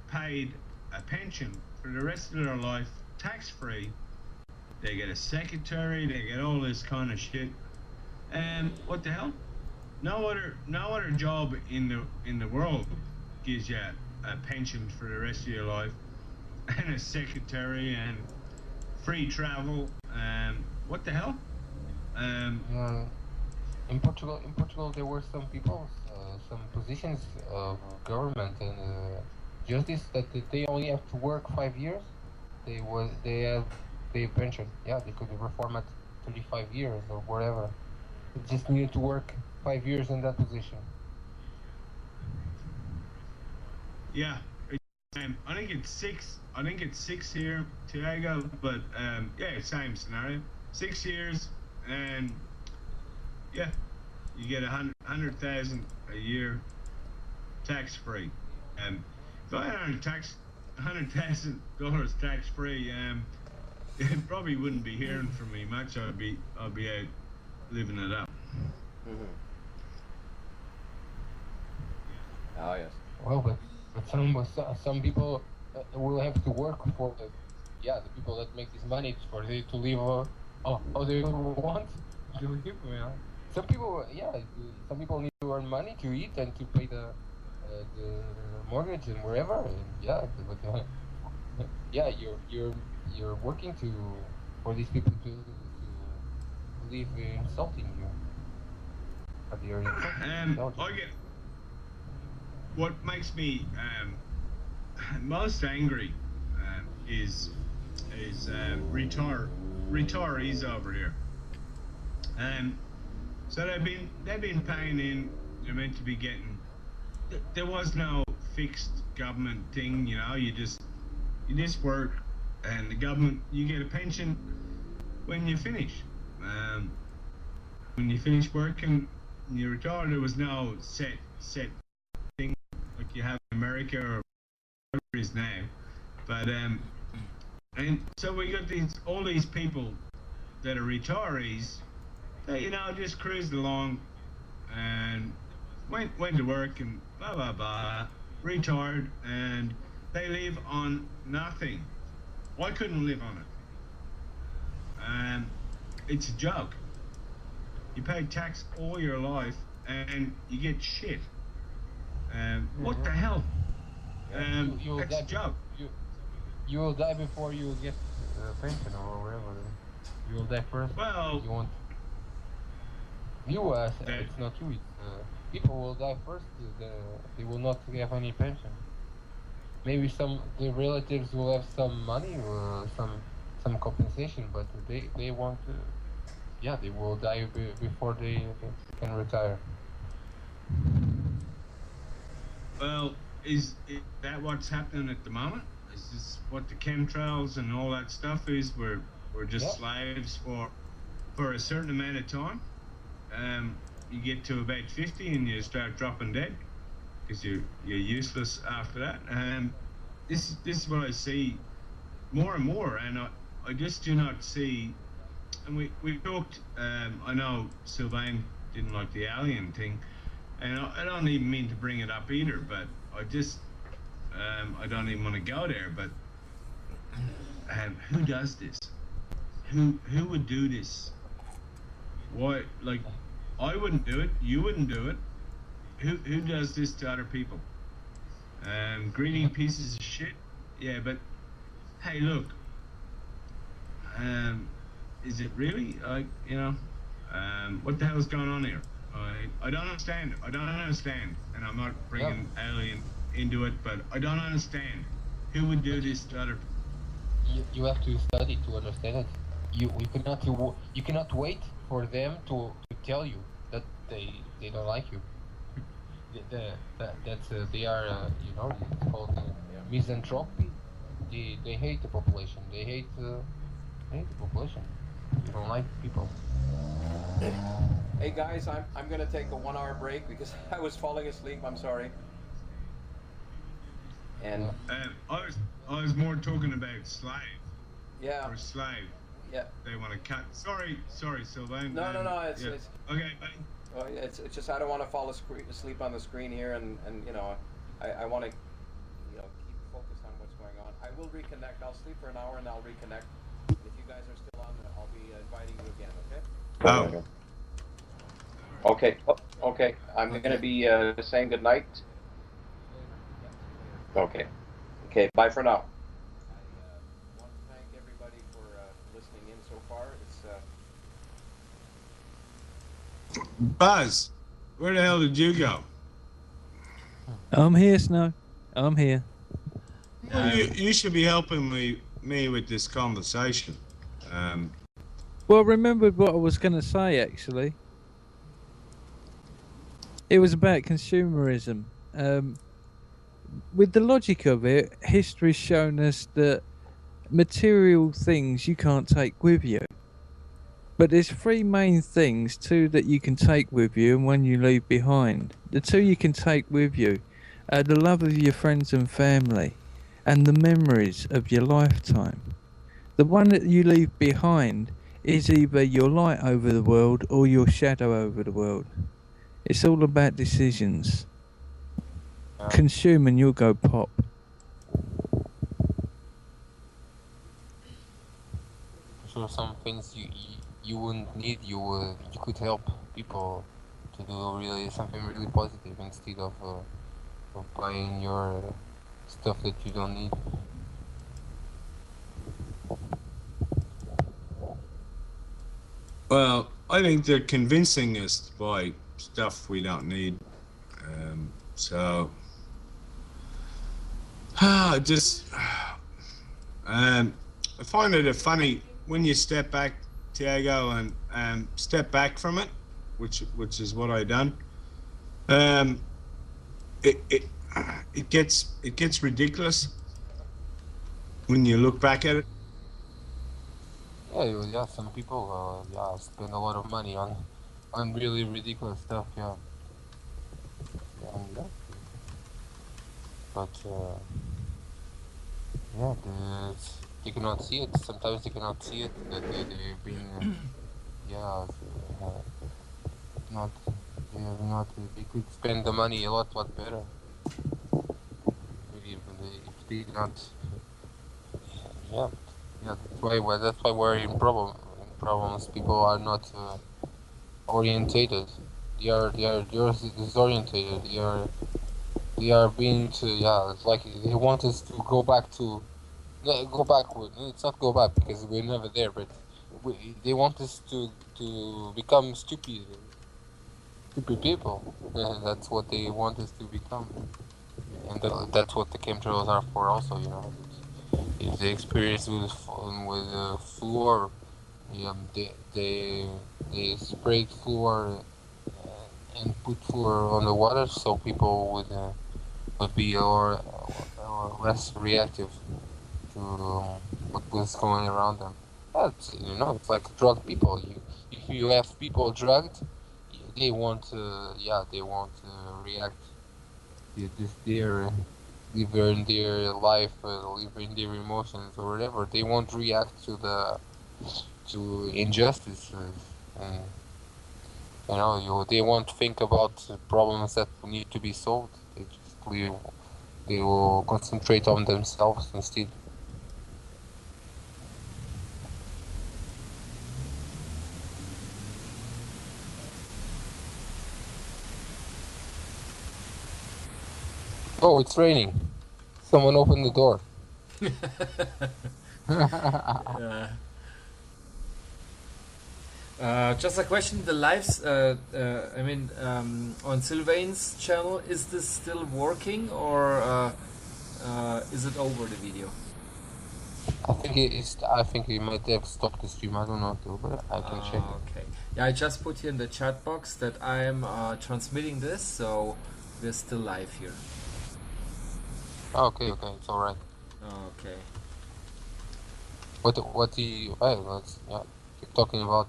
paid a pension for the rest of their life, tax free. They get a secretary. They get all this kind of shit. And what the hell? No other job in the world gives you a pension for the rest of your life, and a secretary, and free travel. What the hell? In Portugal, there were some people, some positions of government and justice that they only have to work 5 years. They have their pension. Yeah, they could reform at 35 years or whatever. They just needed to work 5 years in that position. Yeah, I think it's 6. I think it's 6 here, Tiago. But yeah, same scenario. 6 years, and yeah, you get 100,000 a year, tax free. If I had $100,000 tax free, it probably wouldn't be hearing from me much. I'd be out living it up. Mm-hmm. Oh yes. Well, but some people will have to work for the people that make this money for they to live how they want to live. Yeah. Some people need to earn money to eat and to pay the mortgage and wherever. And yeah, but yeah, you're working for these people to live insulting you. But they're I get what makes me most angry is retirees over here. So they've been paying in. They're meant to be getting. There was no fixed government thing, you know. You just work, and the government, you get a pension when you finish. When you finish working, you retire. There was no set thing like you have in America or whatever it is now. But and so we got all these people that are retirees that just cruised along and went to work and blah blah blah, retired, and they live on nothing. I couldn't live on it. It's a joke. You pay tax all your life and you get shit. What the hell? That's a joke. You will die before you get pension or whatever. You will die first. Well, you won't. It's not you. People will die first. They will not have any pension. Maybe the relatives will have some money or some compensation, but they want to. Yeah, they will die before they can retire. Well, is that what's happening at the moment? Is this what the chemtrails and all that stuff is? We're just slaves for a certain amount of time. You get to about 50 and you start dropping dead because you're useless after that. This is what I see more and more, and I just do not see. And we talked. I know Sylvain didn't like the alien thing, and I don't even mean to bring it up either. But I don't even want to go there. But who does this? Who would do this? Why? Like, I wouldn't do it. You wouldn't do it. Who does this to other people? Greedy pieces of shit. Yeah, but hey, look. Is it really what the hell is going on here? I don't understand. I don't understand, and I'm not bringing alien into it, but I don't understand. Who would do this to other people? You have to study to understand it. You cannot wait for them to tell you that they don't like you. They are it's called misanthropy. They hate the population. They hate the population. You don't like people. Hey guys, I'm gonna take a 1 hour break because I was falling asleep. I'm sorry. And I was more talking about slave. Yeah. Or slave. Yeah. They want to cut. Sorry, Sylvain. No. It's okay, buddy. Well, it's just I don't want to fall asleep on the screen here, and I want to keep focused on what's going on. I will reconnect. I'll sleep for an hour and I'll reconnect. If you guys are still on, I'll be inviting you again. Okay. Oh. Okay. I'm going to be saying good night. Okay. Bye for now. I want to thank everybody for listening in so far. Buzz, where the hell did you go? I'm here, Snow. I'm here. Well, you should be helping me with this conversation. Well, I remembered what I was going to say, actually. It was about consumerism. With the logic of it, history's shown us that material things you can't take with you. But there's three main things, two that you can take with you and one you leave behind. The two you can take with you are the love of your friends and family and the memories of your lifetime. The one that you leave behind is either your light over the world or your shadow over the world. It's all about decisions. Consume and you'll go pop. So some things you wouldn't need, you could help people to do really something really positive instead of buying your stuff that you don't need. Well, I think they're convincing us to buy stuff we don't need. I find it funny when you step back, Tiago, and step back from it, which is what I done. It gets ridiculous when you look back at it. Yeah, some people spend a lot of money on really ridiculous stuff. Yeah. But yeah, they cannot see it. Sometimes they cannot see it. That they've been, yeah, not, they have not. They could spend the money a lot better. Maybe if they not, yeah, yeah. That's why we're in problems. People are not orientated. They are disorientated. They are being to, yeah. It's like they want us to go back to. No, go backward. No, it's not go back because we're never there. But they want us to become stupid people. That's what they want us to become, and that's what the chemtrails are for. Also, if they experience with fluor, yeah, they sprayed fluor and put fluor on the water, so people would be or less reactive to what was going around them. That's, it's like drug people. If you have people drugged, they won't. They won't react. This live in their life, live in their emotions or whatever. They won't react to injustices. And, they won't think about problems that need to be solved. They will concentrate on themselves instead. Oh, it's raining. Someone opened the door. Just a question: the lives, on Sylvain's channel, is this still working, or is it over the video? I think he might have stopped the stream. I don't know too, but I can check. Okay. Yeah, I just put here in the chat box that I am transmitting this, so we're still live here. Okay, it's all right. Okay. What he? Let's keep talking about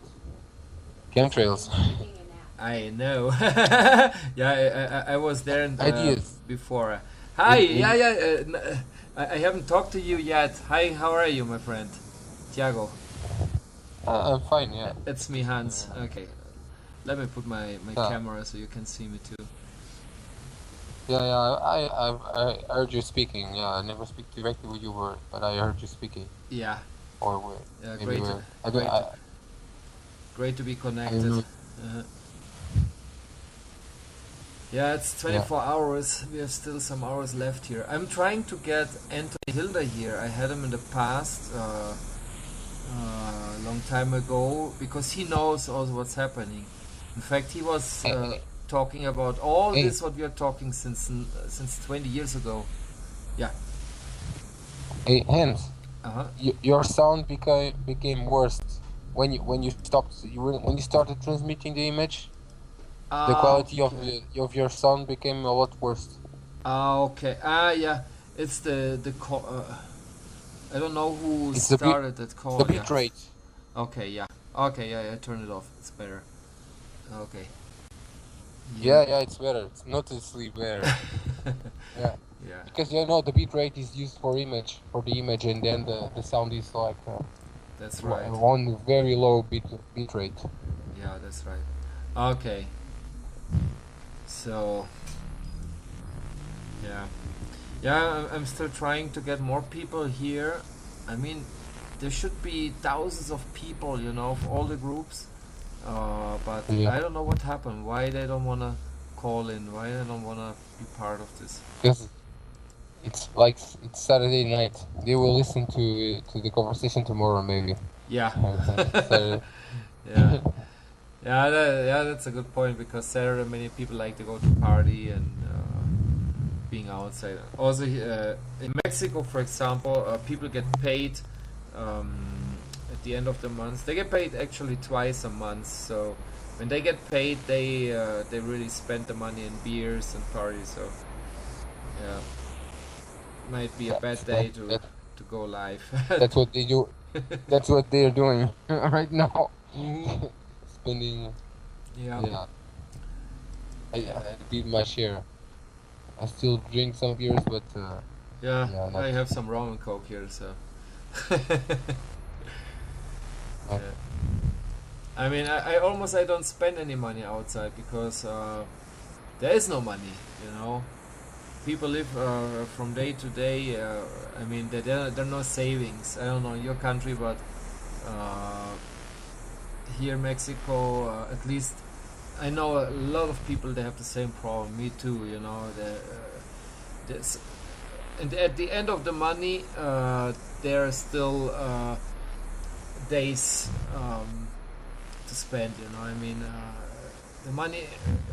chemtrails. I know. Yeah, I was there Ideas before. Hi. I haven't talked to you yet. Hi, how are you, my friend? Tiago. I'm fine. Yeah. It's me, Hans. Okay. Let me put my camera so you can see me too. Yeah. I heard you speaking. Yeah, I never speak directly with you, but I heard you speaking. Yeah. Or yeah, maybe great to be connected. Yeah, it's 24 hours. We have still some hours left here. I'm trying to get Anthony Hilda here. I had him in the past, long time ago, because he knows also what's happening. In fact, he was talking about all this what we are talking since 20 years ago. Yeah. Hey, Hans. Uh-huh. Your sound became worse when you stopped. When you started transmitting the image. The quality of your sound became a lot worse. Okay. Yeah. It's the call. I don't know who started that call. The bit rate. Okay. Yeah. Okay. Yeah. Turn it off. It's better. Okay. Yeah. It's better. It's noticeably better. Yeah. Yeah. Because the bit rate is used for the image, and then the sound is like. That's right. On very low bit rate. Yeah. That's right. Okay. So, yeah, I'm still trying to get more people here. I mean, there should be thousands of people, of all the groups. But I don't know what happened. Why they don't want to call in? Why they don't want to be part of this? Because it's Saturday night. They will listen to the conversation tomorrow, maybe. Yeah. Yeah. Yeah, that's a good point, because Saturday many people like to go to party and being outside. Also, in Mexico, for example, people get paid at the end of the month. They get paid actually twice a month. So when they get paid, they really spend the money in beers and parties. So yeah, might be a bad day to go live. That's what they do. That's what they're doing right now. Spending. Yeah. I did my share. I still drink some beers, but Yeah, Yeah, I that's have some rum and coke here, so. uh, Yeah. I mean, I don't spend any money outside because there is no money, you know. People live from day to day. I mean, there are no savings. I don't know in your country, but uh, here in Mexico, at least I know a lot of people. They have the same problem. Me too. You know, there's, and at the end of the money, there are still days to spend. You know, I mean, the money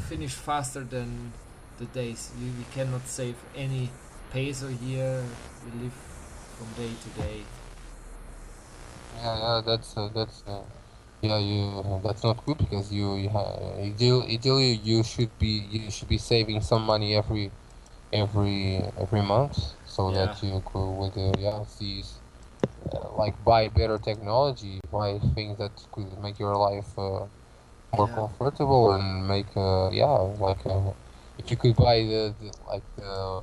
finish faster than the days. We cannot save any peso here. We live from day to day. yeah, yeah, that's not good because ideally you should be saving some money every month so Yeah, that you could with yeah see like buy better technology, buy things that could make your life more yeah, comfortable and make yeah like if you could buy the like the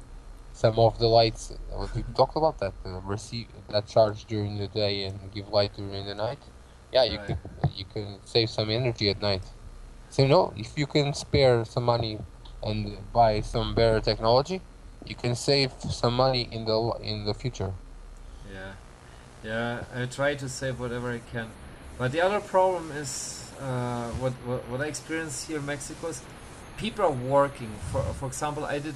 some of the lights what we talked about that receive that charge during the day and give light during the night, yeah right. you can save some energy at night. So you know if you can spare some money and buy some better technology, you can save some money in the future. Yeah, yeah. I try to save whatever I can, but the other problem is what I experience here in Mexico is people are working. For example, I did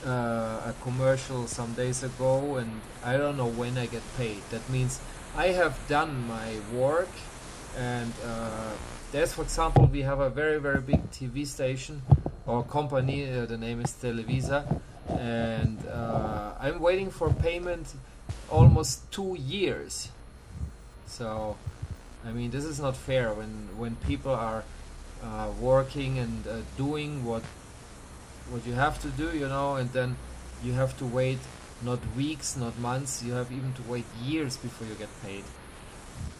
a commercial some days ago, and I don't know when I get paid. That means I have done my work, and there's, for example, we have a very big TV station or company. The name is Televisa, and I'm waiting for payment almost 2 years. So, I mean, this is not fair when people are working and doing what you have to do, you know, and then you have to wait not weeks, not months. You have even to wait years before you get paid.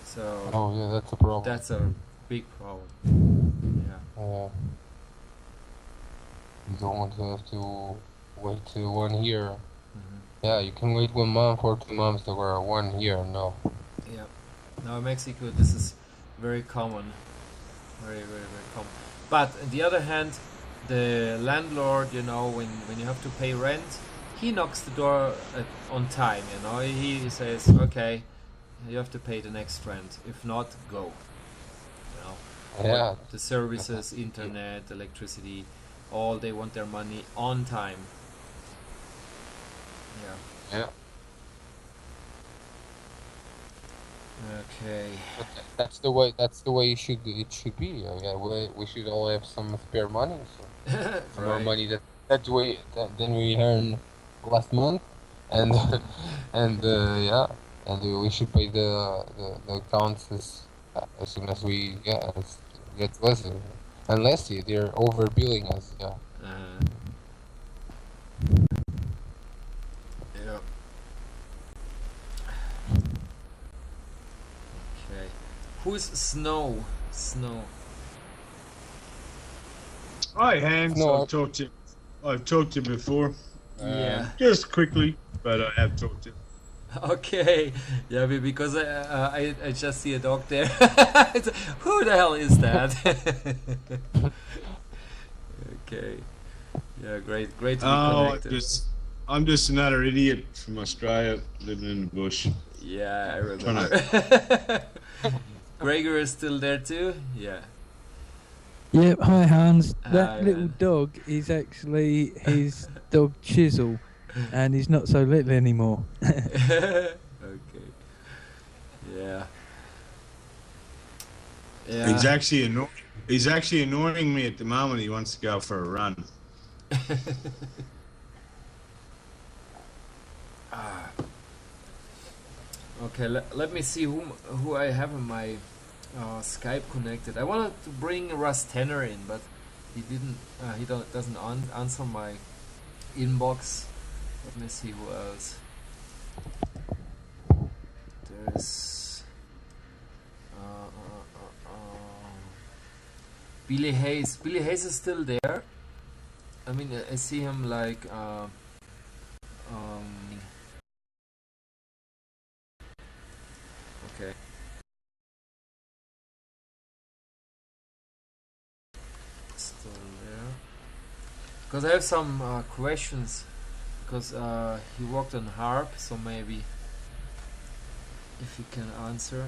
So Oh yeah, that's a problem. that's a big problem. Yeah. You don't want to have to wait till 1 year. Hmm. Yeah, you can wait 1 month or 2 months or 1 year. No. Yeah. Now in Mexico, this is very common, very common. But on the other hand, the landlord, you know, when you have to pay rent, he knocks the door on time. You know, he says, okay, you have to pay the next rent. If not, go. You know, Yeah. the services, internet, electricity, all they want their money on time. Yeah. Yeah. Okay. But that's the way. That's the way it should be. Yeah. We should all have some spare money. So some more Right. money than we earn last month, and and yeah, and we should pay the accounts as soon as we get less, unless they're overbilling us. Yeah. Uh, yeah. Okay. Who's Snow? Snow. Hi, Hans. No, I've talked to you before. Yeah. Just quickly, but I have talked to you. Okay. Yeah, because I just see a dog there. Who the hell is that? Okay. Yeah, great to be connected. I'm just another idiot from Australia living in the bush. Yeah, I remember. Gregor is still there too? Yeah. Yep, hi Hans. That Hi, little man. dog is actually his dog Chisel, and he's not so little anymore. Okay. Yeah. Yeah. He's actually annoying me at the moment. He wants to go for a run. Okay, let me see who I have in my Skype connected. I wanted to bring Russ Tanner in, but he didn't. Doesn't answer my inbox. Let me see who else. There's Billy Hayes. Billy Hayes is still there. I mean, I see him like Okay. Still there. Because I have some questions. Because he worked on harp, so maybe if you can answer.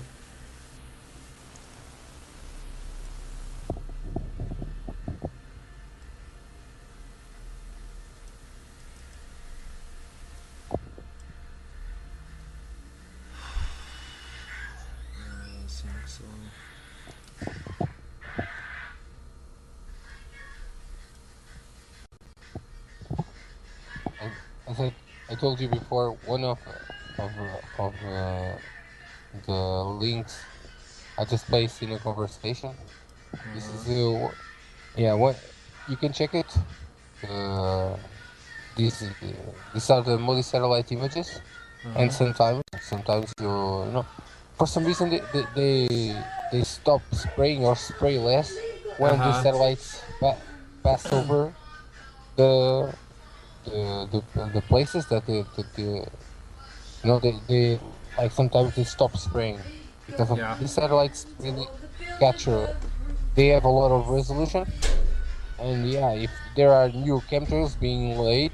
I think so. As I told you before, one of the links I just placed in a conversation. This is yeah, what you can check it. These these are the multi-satellite images, and sometimes you know, for some reason they stop spraying or spray less when the satellites pass over the the places that the you know they like sometimes they stop spraying because of Yeah. these satellites really capture. They have a lot of resolution, and yeah, if there are new chemtrails being laid,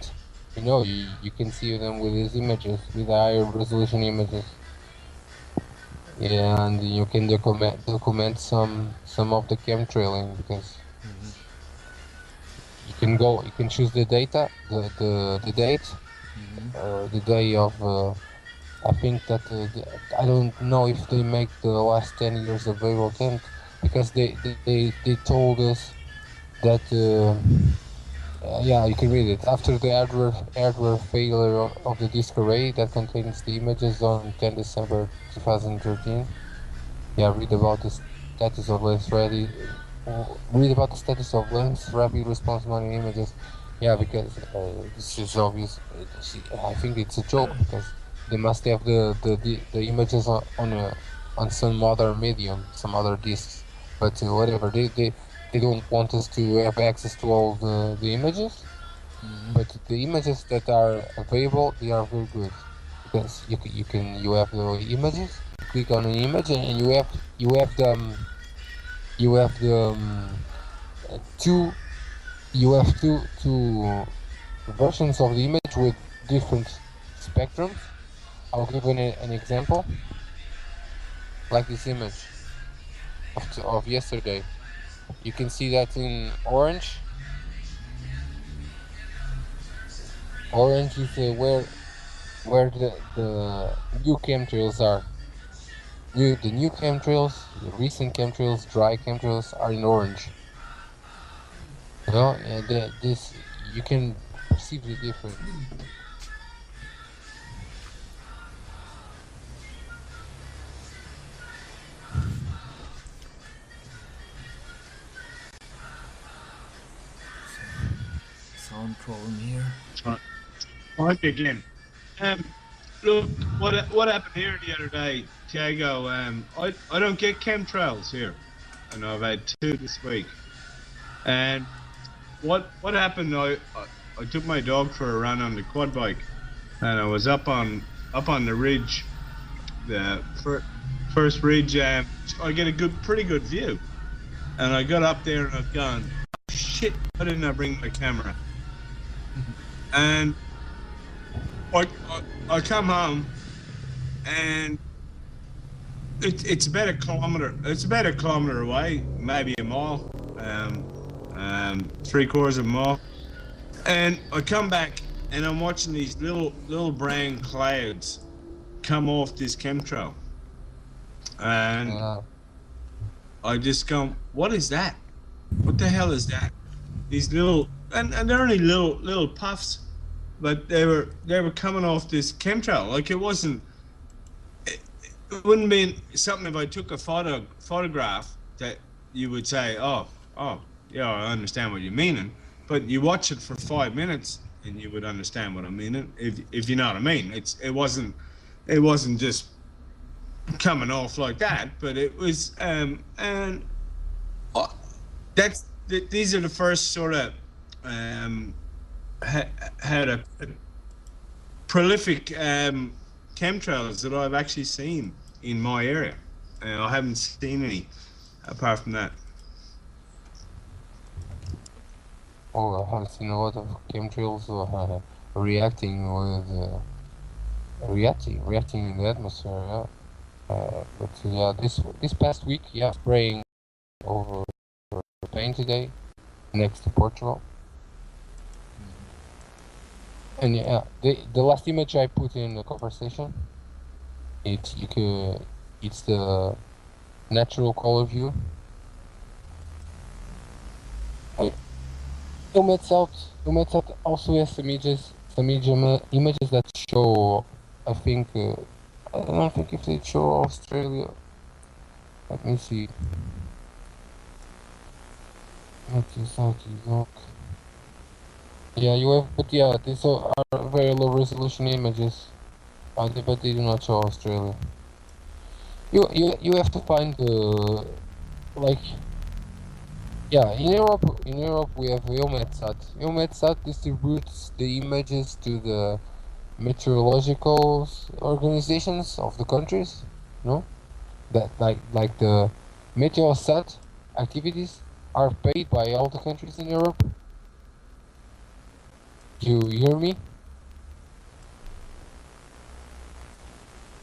you know, you can see them with these images, with higher resolution images. Yeah, and you can document some of the chemtrailing because you can choose the data, the date, the day of. I think that I don't know if they make the last 10 years available again because they told us that. Yeah, you can read it. After the hardware failure of the disk array that contains the images on 10 December 2013. Yeah, read about the status of lens ready. Read about the status of lens rapid response monitoring images. Yeah, because this is obvious. I think it's a joke because they must have the images on some other medium, some other disks. But whatever, they don't want us to have access to all the images. But the images that are available, they are very good because you have the images. Click on an image and you have the two you have two versions of the image with different spectrums. I'll give an example, like this image of yesterday. You can see that in orange. Orange is where the new chemtrails are. The new chemtrails, the recent chemtrails, dry chemtrails are in orange. You know, and this you can perceive the difference. Sound problem here. Right again. Look, what happened here the other day, Tiago? I don't get chemtrails here, and I've had 2 this week. And what happened? I took my dog for a run on the quad bike, and I was up on the ridge, the first ridge. I get a pretty good view, and I got up there and I've gone, shit! Why didn't I bring my camera? And I come home, and it's about a kilometer. It's about a kilometer away, maybe a mile, 3/4 of a mile. And I come back, and I'm watching these little brown clouds come off this chemtrail, and I just go, "What is that? What the hell is that?" These little, and they're only little puffs, but they were coming off this chemtrail. Like it wouldn't be something if I took a photograph that you would say, oh, yeah, I understand what you're meaning. But you watch it for 5 minutes and you would understand what I'm meaning, if you know what I mean. It wasn't just coming off like that, but it was, and these are the first sort of had a prolific chemtrails that I've actually seen in my area. I haven't seen any apart from that. Oh, I have seen a lot of chemtrails reacting with reacting in the atmosphere. Yeah. But yeah, this past week, yeah, spraying over Spain today, next to Portugal. And yeah, the last image I put in the conversation, it's the natural color view. Ilmetsat also has some images that show, I think, I don't think if they show Australia. Let me see. Let's look. Yeah, you have, but yeah, these are very low resolution images. But they do not show Australia. You have to find like, yeah, in Europe we have Ilmetsat. Ilmetsat distributes the images to the meteorological organizations of the countries. No, that like the Meteosat activities are paid by all the countries in Europe. You hear me?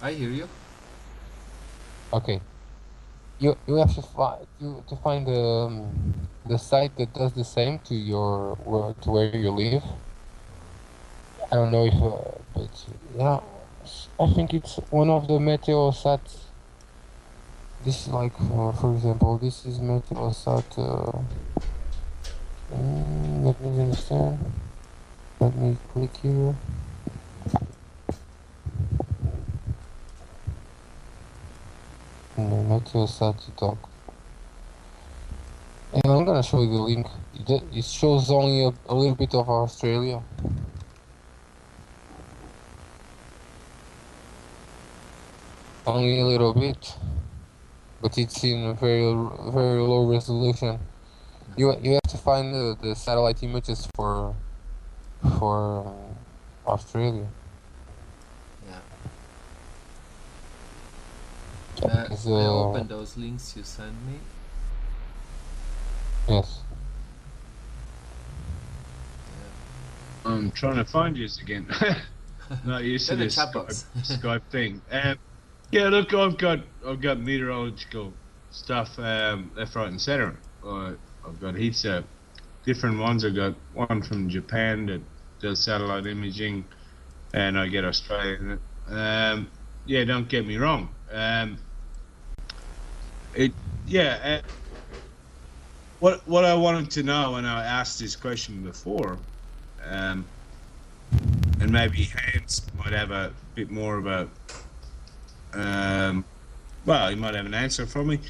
I hear you. Okay. You have to find the site that does the same to where you live. I don't know if but yeah, I think it's one of the Meteosat. This is like for example, this is Meteosat. Let me understand. Let me click here. No, Meteosat talk. And I'm gonna show you the link. It shows only a little bit of Australia. Only a little bit, but it's in a very low resolution. You have to find the satellite images for Australia. Yeah. Because, I opened those links you sent me. yes. I'm trying to find you again. Not used to In the this chat box. Skype thing. Yeah, look, I've got meteorological stuff left, right, and center. I've got heaps of different ones. I've got one from Japan that does satellite imaging, and I get Australian. Yeah, don't get me wrong. What I wanted to know, and I asked this question before, and maybe Hans might have a bit more of a, well, he might have an answer for me.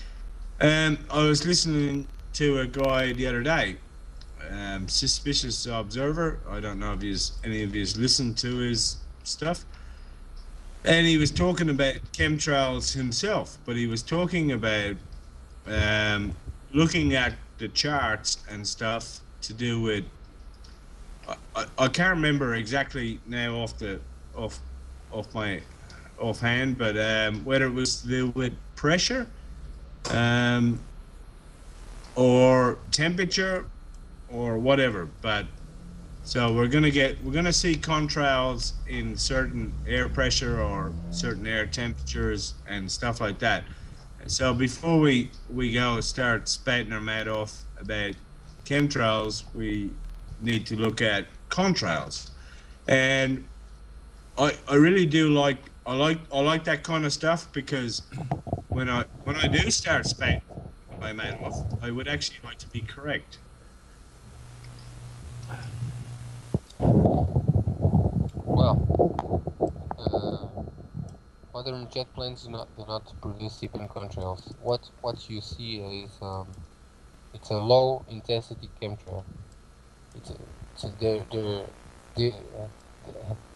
I was listening to a guy the other day, Suspicious Observer. I don't know if any of you listened to his stuff. And he was talking about chemtrails himself, but he was talking about looking at the charts and stuff to do with, I can't remember exactly now off my offhand, but whether it was to do with pressure or temperature or whatever. But so we're gonna see contrails in certain air pressure or certain air temperatures and stuff like that. So before we go start spouting our mouth off about chemtrails, we need to look at contrails. And I really do like that kind of stuff, because when I do start spouting my mouth off, I would actually like to be correct. Well, modern jet planes do not produce even contrails. What you see is it's a low intensity chemtrail.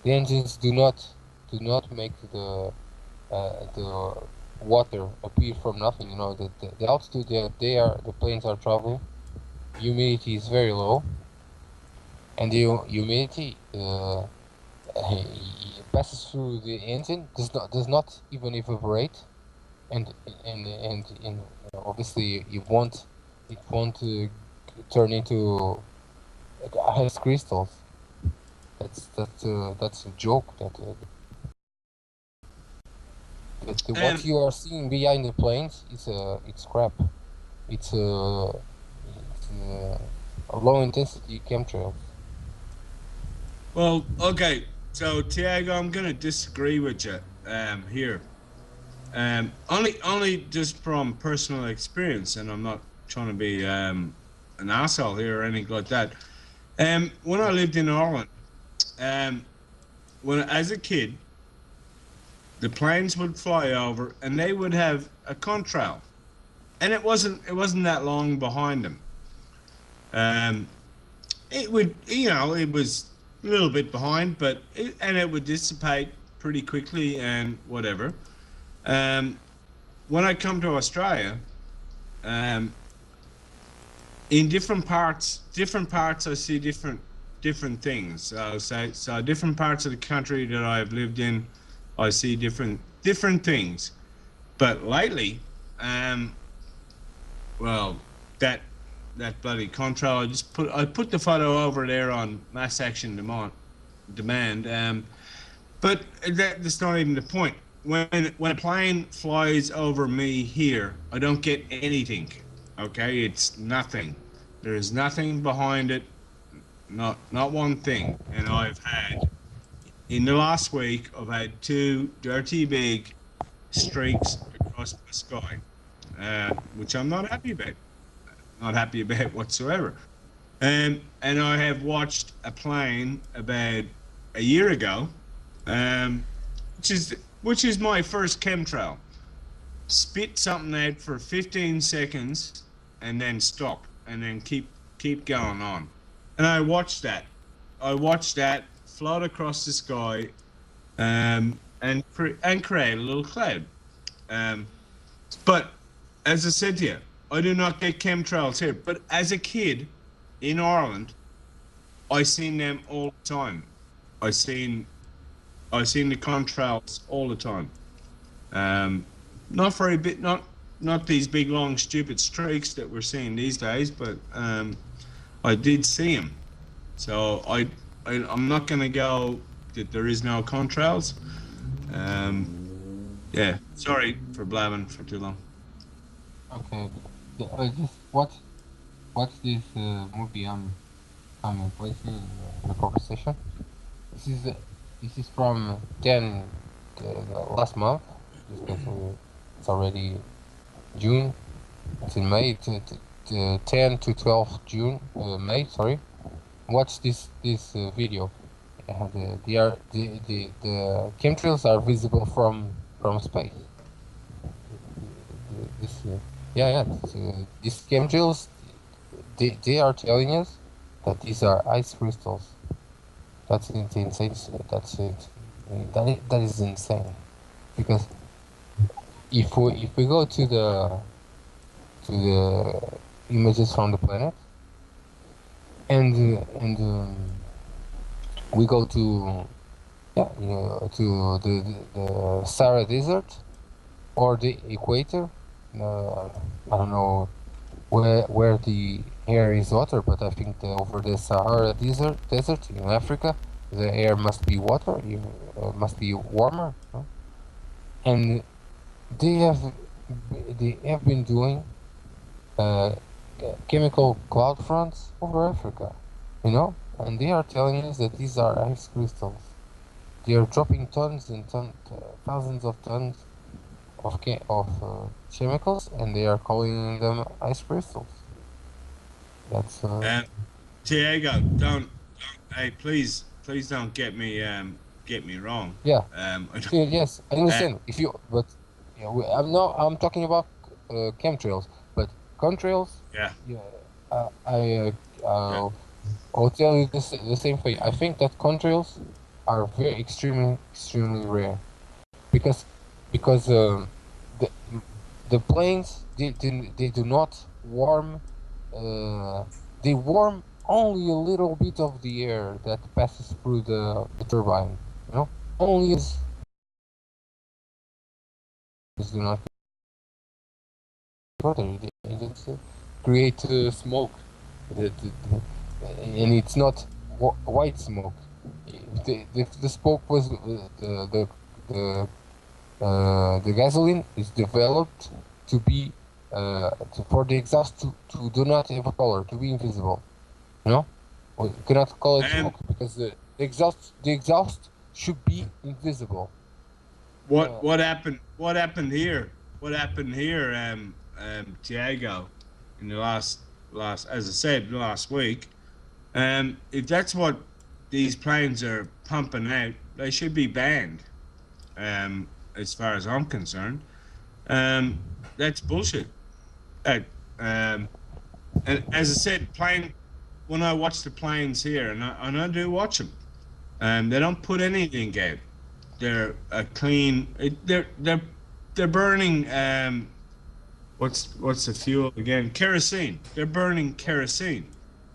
The engines do not make the water appear from nothing. You know, the altitude the planes are traveling, humidity is very low, and the humidity passes through the engine, does not even evaporate, and obviously it won't turn into ice crystals. That's a joke. What you are seeing behind the planes is it's crap. It's a low intensity chemtrails. Well, okay. So Tiago, I'm gonna disagree with you here. Only just from personal experience, and I'm not trying to be an asshole here or anything like that. When I lived in Ireland, when as a kid, the planes would fly over and they would have a contrail, and it wasn't that long behind them. Um, it would, it was a little bit behind, but it would dissipate pretty quickly and whatever. Um, when I come to Australia, um, in different parts, I see different things. So different parts of the country that I've lived in, I see different things. But lately, well, that that bloody contrail, I put the photo over there on Mass Action Demand. But that's not even the point. When a plane flies over me here, I don't get anything. Okay, it's nothing. There is nothing behind it. Not one thing. And I've had in the last week, I've had two dirty big streaks across the sky, which I'm not happy about. Not happy about whatsoever. And I have watched a plane about a year ago, um, which is my first chemtrail. Spit something out for 15 seconds and then stop and then keep going on. And I watched that. I watched that float across the sky, and create a little cloud. Um, but as I said to you, I do not get chemtrails here. But as a kid in Ireland, I seen them all the time. I seen the contrails all the time. Not very bit, not these big long stupid streaks that we're seeing these days, but I did see them. So I'm not going to go that there is no contrails. Yeah, sorry for blabbing for too long. Okay, just what's this movie I'm placing in the conversation? This is uh, this is from 10 last month. Because it's already June. It's in May. 10 to 12 June, May. Sorry. Watch this video. The chemtrails are visible from space. This yeah. These chemtrails, they are telling us that these are ice crystals. That's insane. That's it. That is insane. Because if we go to the images from the planet and we go to to the Sahara Desert or the equator. I don't know where the air is hotter, but I think over the Sahara desert in Africa, the air must be must be warmer, no? And they have been doing uh, chemical cloud fronts over Africa, and they are telling us that these are ice crystals. They are dropping tons and thousands of tons of chemicals, and they are calling them ice crystals. That's Tiago, don't, hey, please don't get me wrong. yeah. I don't, Yes, I understand. If you, but yeah, I'm talking about chemtrails, but contrails. yeah. Yeah, I'll tell you the same thing. I think that contrails are very extremely rare because the the planes they do not warm. They warm only a little bit of the air that passes through the turbine. Only is do not further. They just create smoke, and it's not white smoke. The smoke was the gasoline is developed to be for the exhaust to do not have a color, to be invisible. You know, we cannot call it smoke because the exhaust should be invisible. What happened? What happened here? What happened here, Tiago, in the last, as I said, last week? If that's what these planes are pumping out, they should be banned. As far as I'm concerned, that's bullshit. Uh, um, and as I said, when I watch the planes here, and I do watch them, they don't put anything out. They're clean. They're burning. What's the fuel again? Kerosene. They're burning kerosene.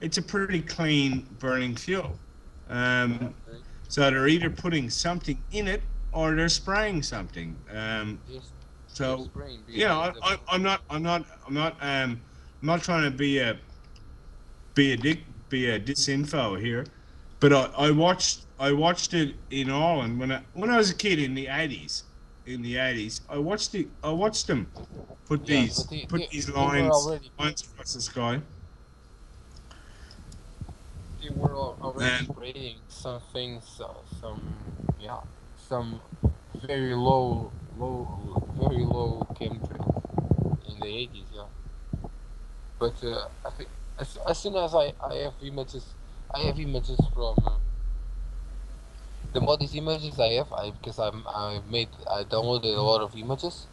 It's a pretty clean burning fuel. So they're either putting something in it or they're spraying something. So I'm not trying to be a disinfo here, but I watched it in Ireland when I was a kid in the 80s. In the 80s, I watched them put these lines across the sky. They were already spraying some things, some very very low chemtrails in the 80s, yeah. But I think as soon as I have images, from the modest images because I downloaded a lot of images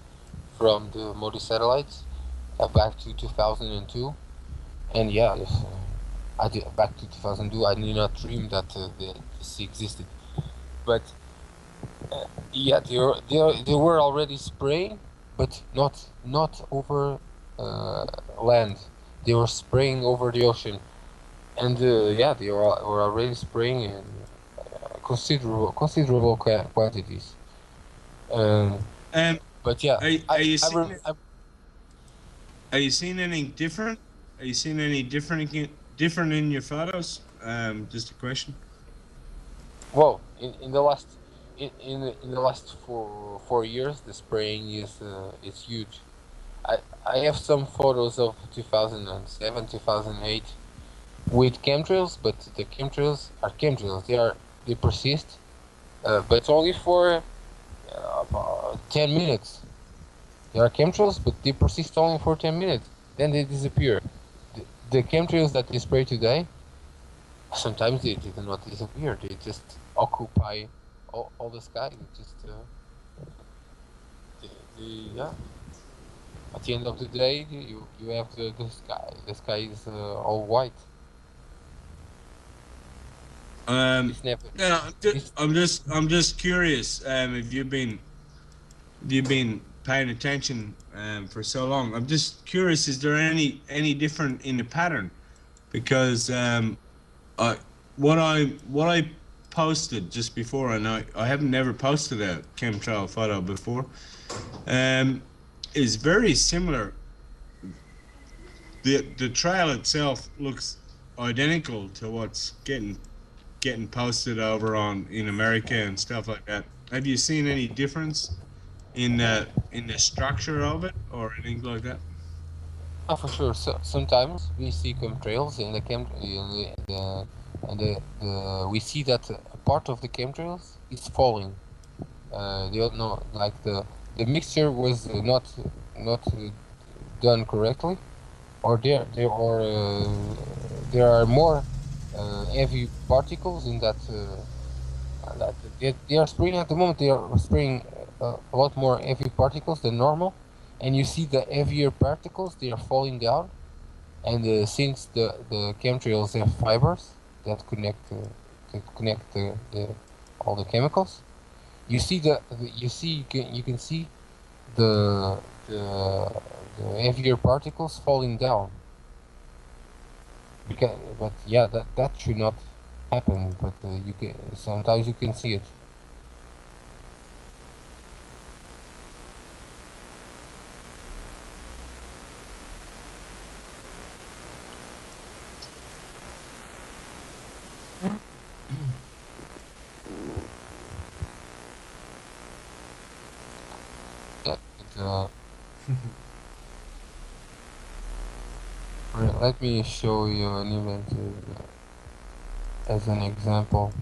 from the Modi satellites back to 2002, and yeah, I did back to 2002. I did not dream that this existed, but yeah, they were already spraying, but not over land. They were spraying over the ocean, and yeah, they were already spraying in considerable quantities. But yeah, are you seeing any different? Are you seeing any different in your photos? Just a question. Well, in the last in the last 4 years, the spraying is huge. I have some photos of 2007, 2008 with chemtrails, but the chemtrails are chemtrails. They persist, but only for 10 minutes. They are chemtrails, but they persist only for 10 minutes. Then they disappear. The chemtrails that they spray today, sometimes they do not disappear. They just occupy all the sky. They just yeah. At the end of the day, you have the sky. The sky is all white. I'm just curious. If you've been paying attention for so long, I'm just curious. Is there any different in the pattern? Because what I posted just before, and I haven't never posted a chemtrail photo before, is very similar. The trail itself looks identical to what's getting posted over in America and stuff like that. Have you seen any difference in the structure of it or anything like that? Oh, for sure. So sometimes we see chemtrails in we see that a part of the chemtrails is falling. They don't know, like the mixture was not done correctly, or there are more heavy particles in that. They are spraying at the moment. They are spraying a lot more heavy particles than normal, and you see the heavier particles. They are falling down, and since the chemtrails have fibers that connect all the chemicals, you can see the heavier particles falling down. But yeah, that should not happen. But sometimes you can see it. let me show you an event as an example.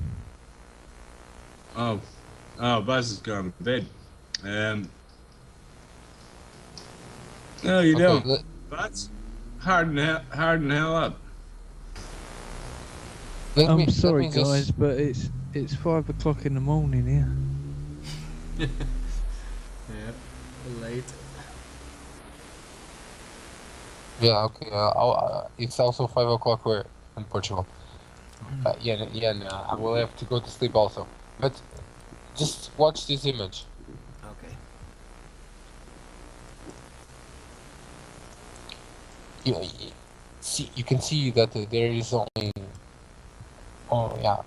Oh, Buzz has gone to bed. No, you Okay, don't. Buzz, harden hell up. I'm sorry, let me guys, just, but it's 5 o'clock in the morning here. Yeah, late. yeah, okay. It's also 5 o'clock where in Portugal. Yeah. No, I will have to go to sleep also. But just watch this image. Okay. You can see that there is only. Oh yeah,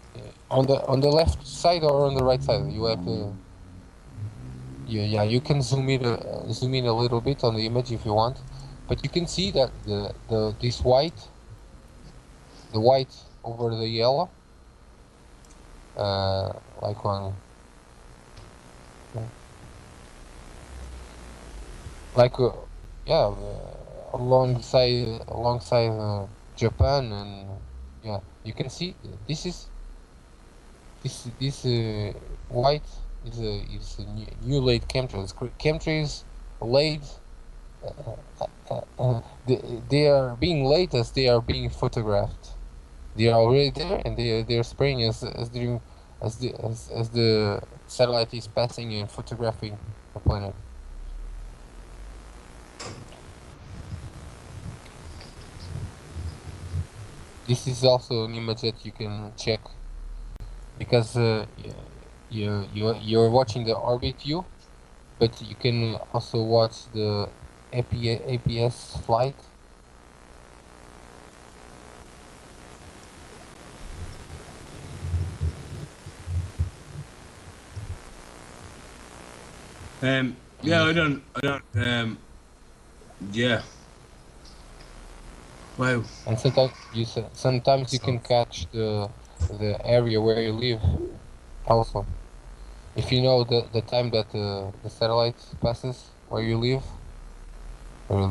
on the left side or on the right side. You have to. Yeah. You can zoom in a little bit on the image if you want, but you can see that the white over the yellow, like on. Like yeah, alongside Japan, and yeah, you can see this white is a new laid chemtrails. Chemtrails laid, they are being laid as they are being photographed. They are already there, and they're spraying as the satellite is passing and photographing the planet. This is also an image that you can check because you're watching the orbit view, but you can also watch the APS flight. Yeah, I don't, yeah. Wow. And sometimes you can catch the area where you live also. If you know the time that the satellite passes where you live, where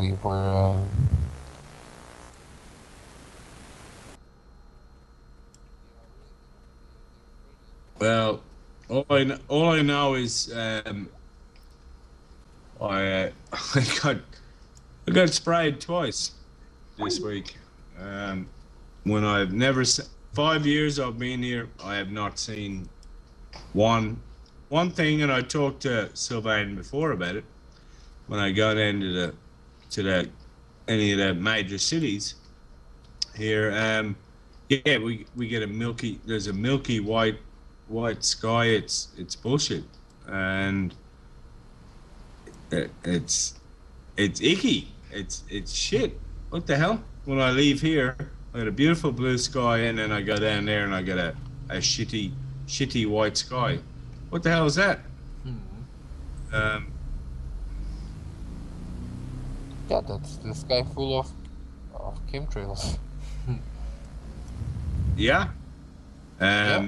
Well, all I know is I I got sprayed twice this week. When I've never 5 years I've been here, I have not seen one thing, and I talked to Sylvain before about it. When I got into any of the major cities here, yeah, we get there's a milky white sky. It's bullshit, and it's icky. It's shit. What the hell? When I leave here, I got a beautiful blue sky, and then I go down there and I get a shitty white sky. What the hell is that? yeah, that's the sky full of chemtrails. Yeah. Yeah.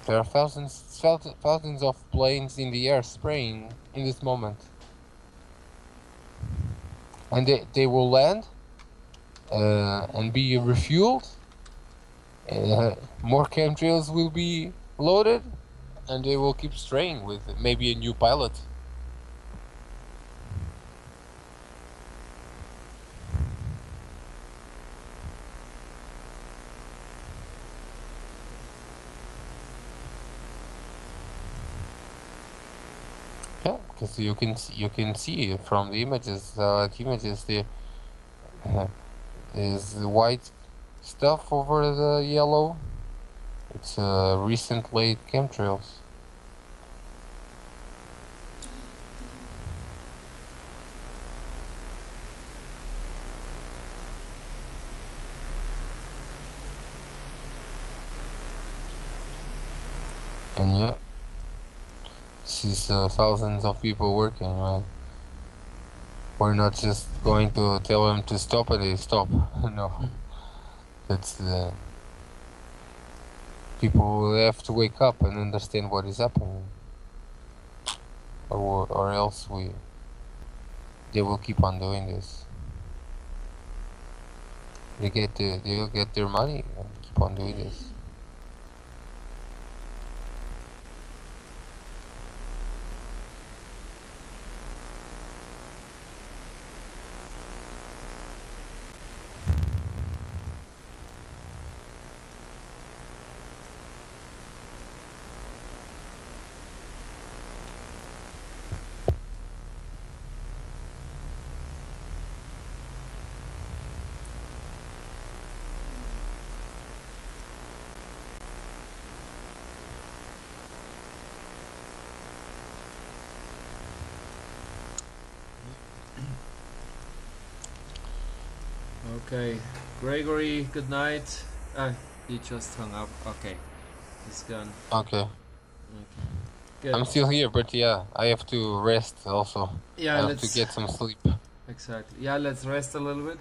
There are thousands of planes in the air spraying in this moment, and they will land and be refueled. More chemtrails will be loaded, and they will keep spraying with maybe a new pilot. Yeah, because you can see from the images, is the white stuff over the yellow. It's recent laid chemtrails. And yeah, this is thousands of people working, right? We're not just going to tell them to stop and they stop. No, that's People have to wake up and understand what is happening, or else they will keep on doing this. They will get their money and keep on doing this. Okay, Gregory, good night. He just hung up. Okay, he's gone. Okay. Okay. Good. I'm still here, but yeah, I have to rest also. Yeah, I have let's to get some sleep. Exactly. Yeah, let's rest a little bit.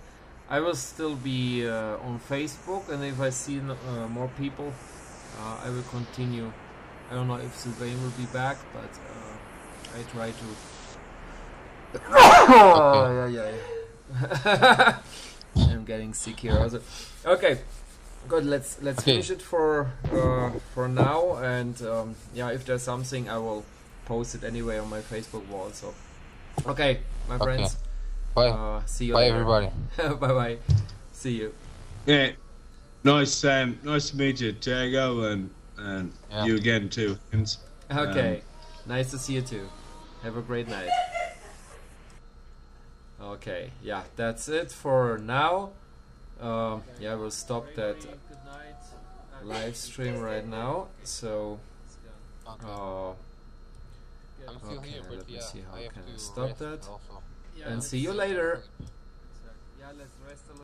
I will still be on Facebook, and if I see more people, I will continue. I don't know if Sylvain will be back, but I try to. Okay. Yeah. I'm getting sick here also. Okay, good. Let's Okay. finish it for now, and yeah, if there's something, I will post it anyway on my Facebook wall. So, okay, my friends. Bye. See you Bye, later. everybody. Bye bye. See you. Yeah, nice to meet you, Diego, and Yeah. you again too. Vince. Okay, nice to see you too. Have a great night. Okay, yeah, that's it for now. Yeah, we'll stop that live stream right now. So, I'm still okay, here, but let me yeah, see how I have can I to stop rest that. also. And see you later. Sleep. Yeah, let's rest a little.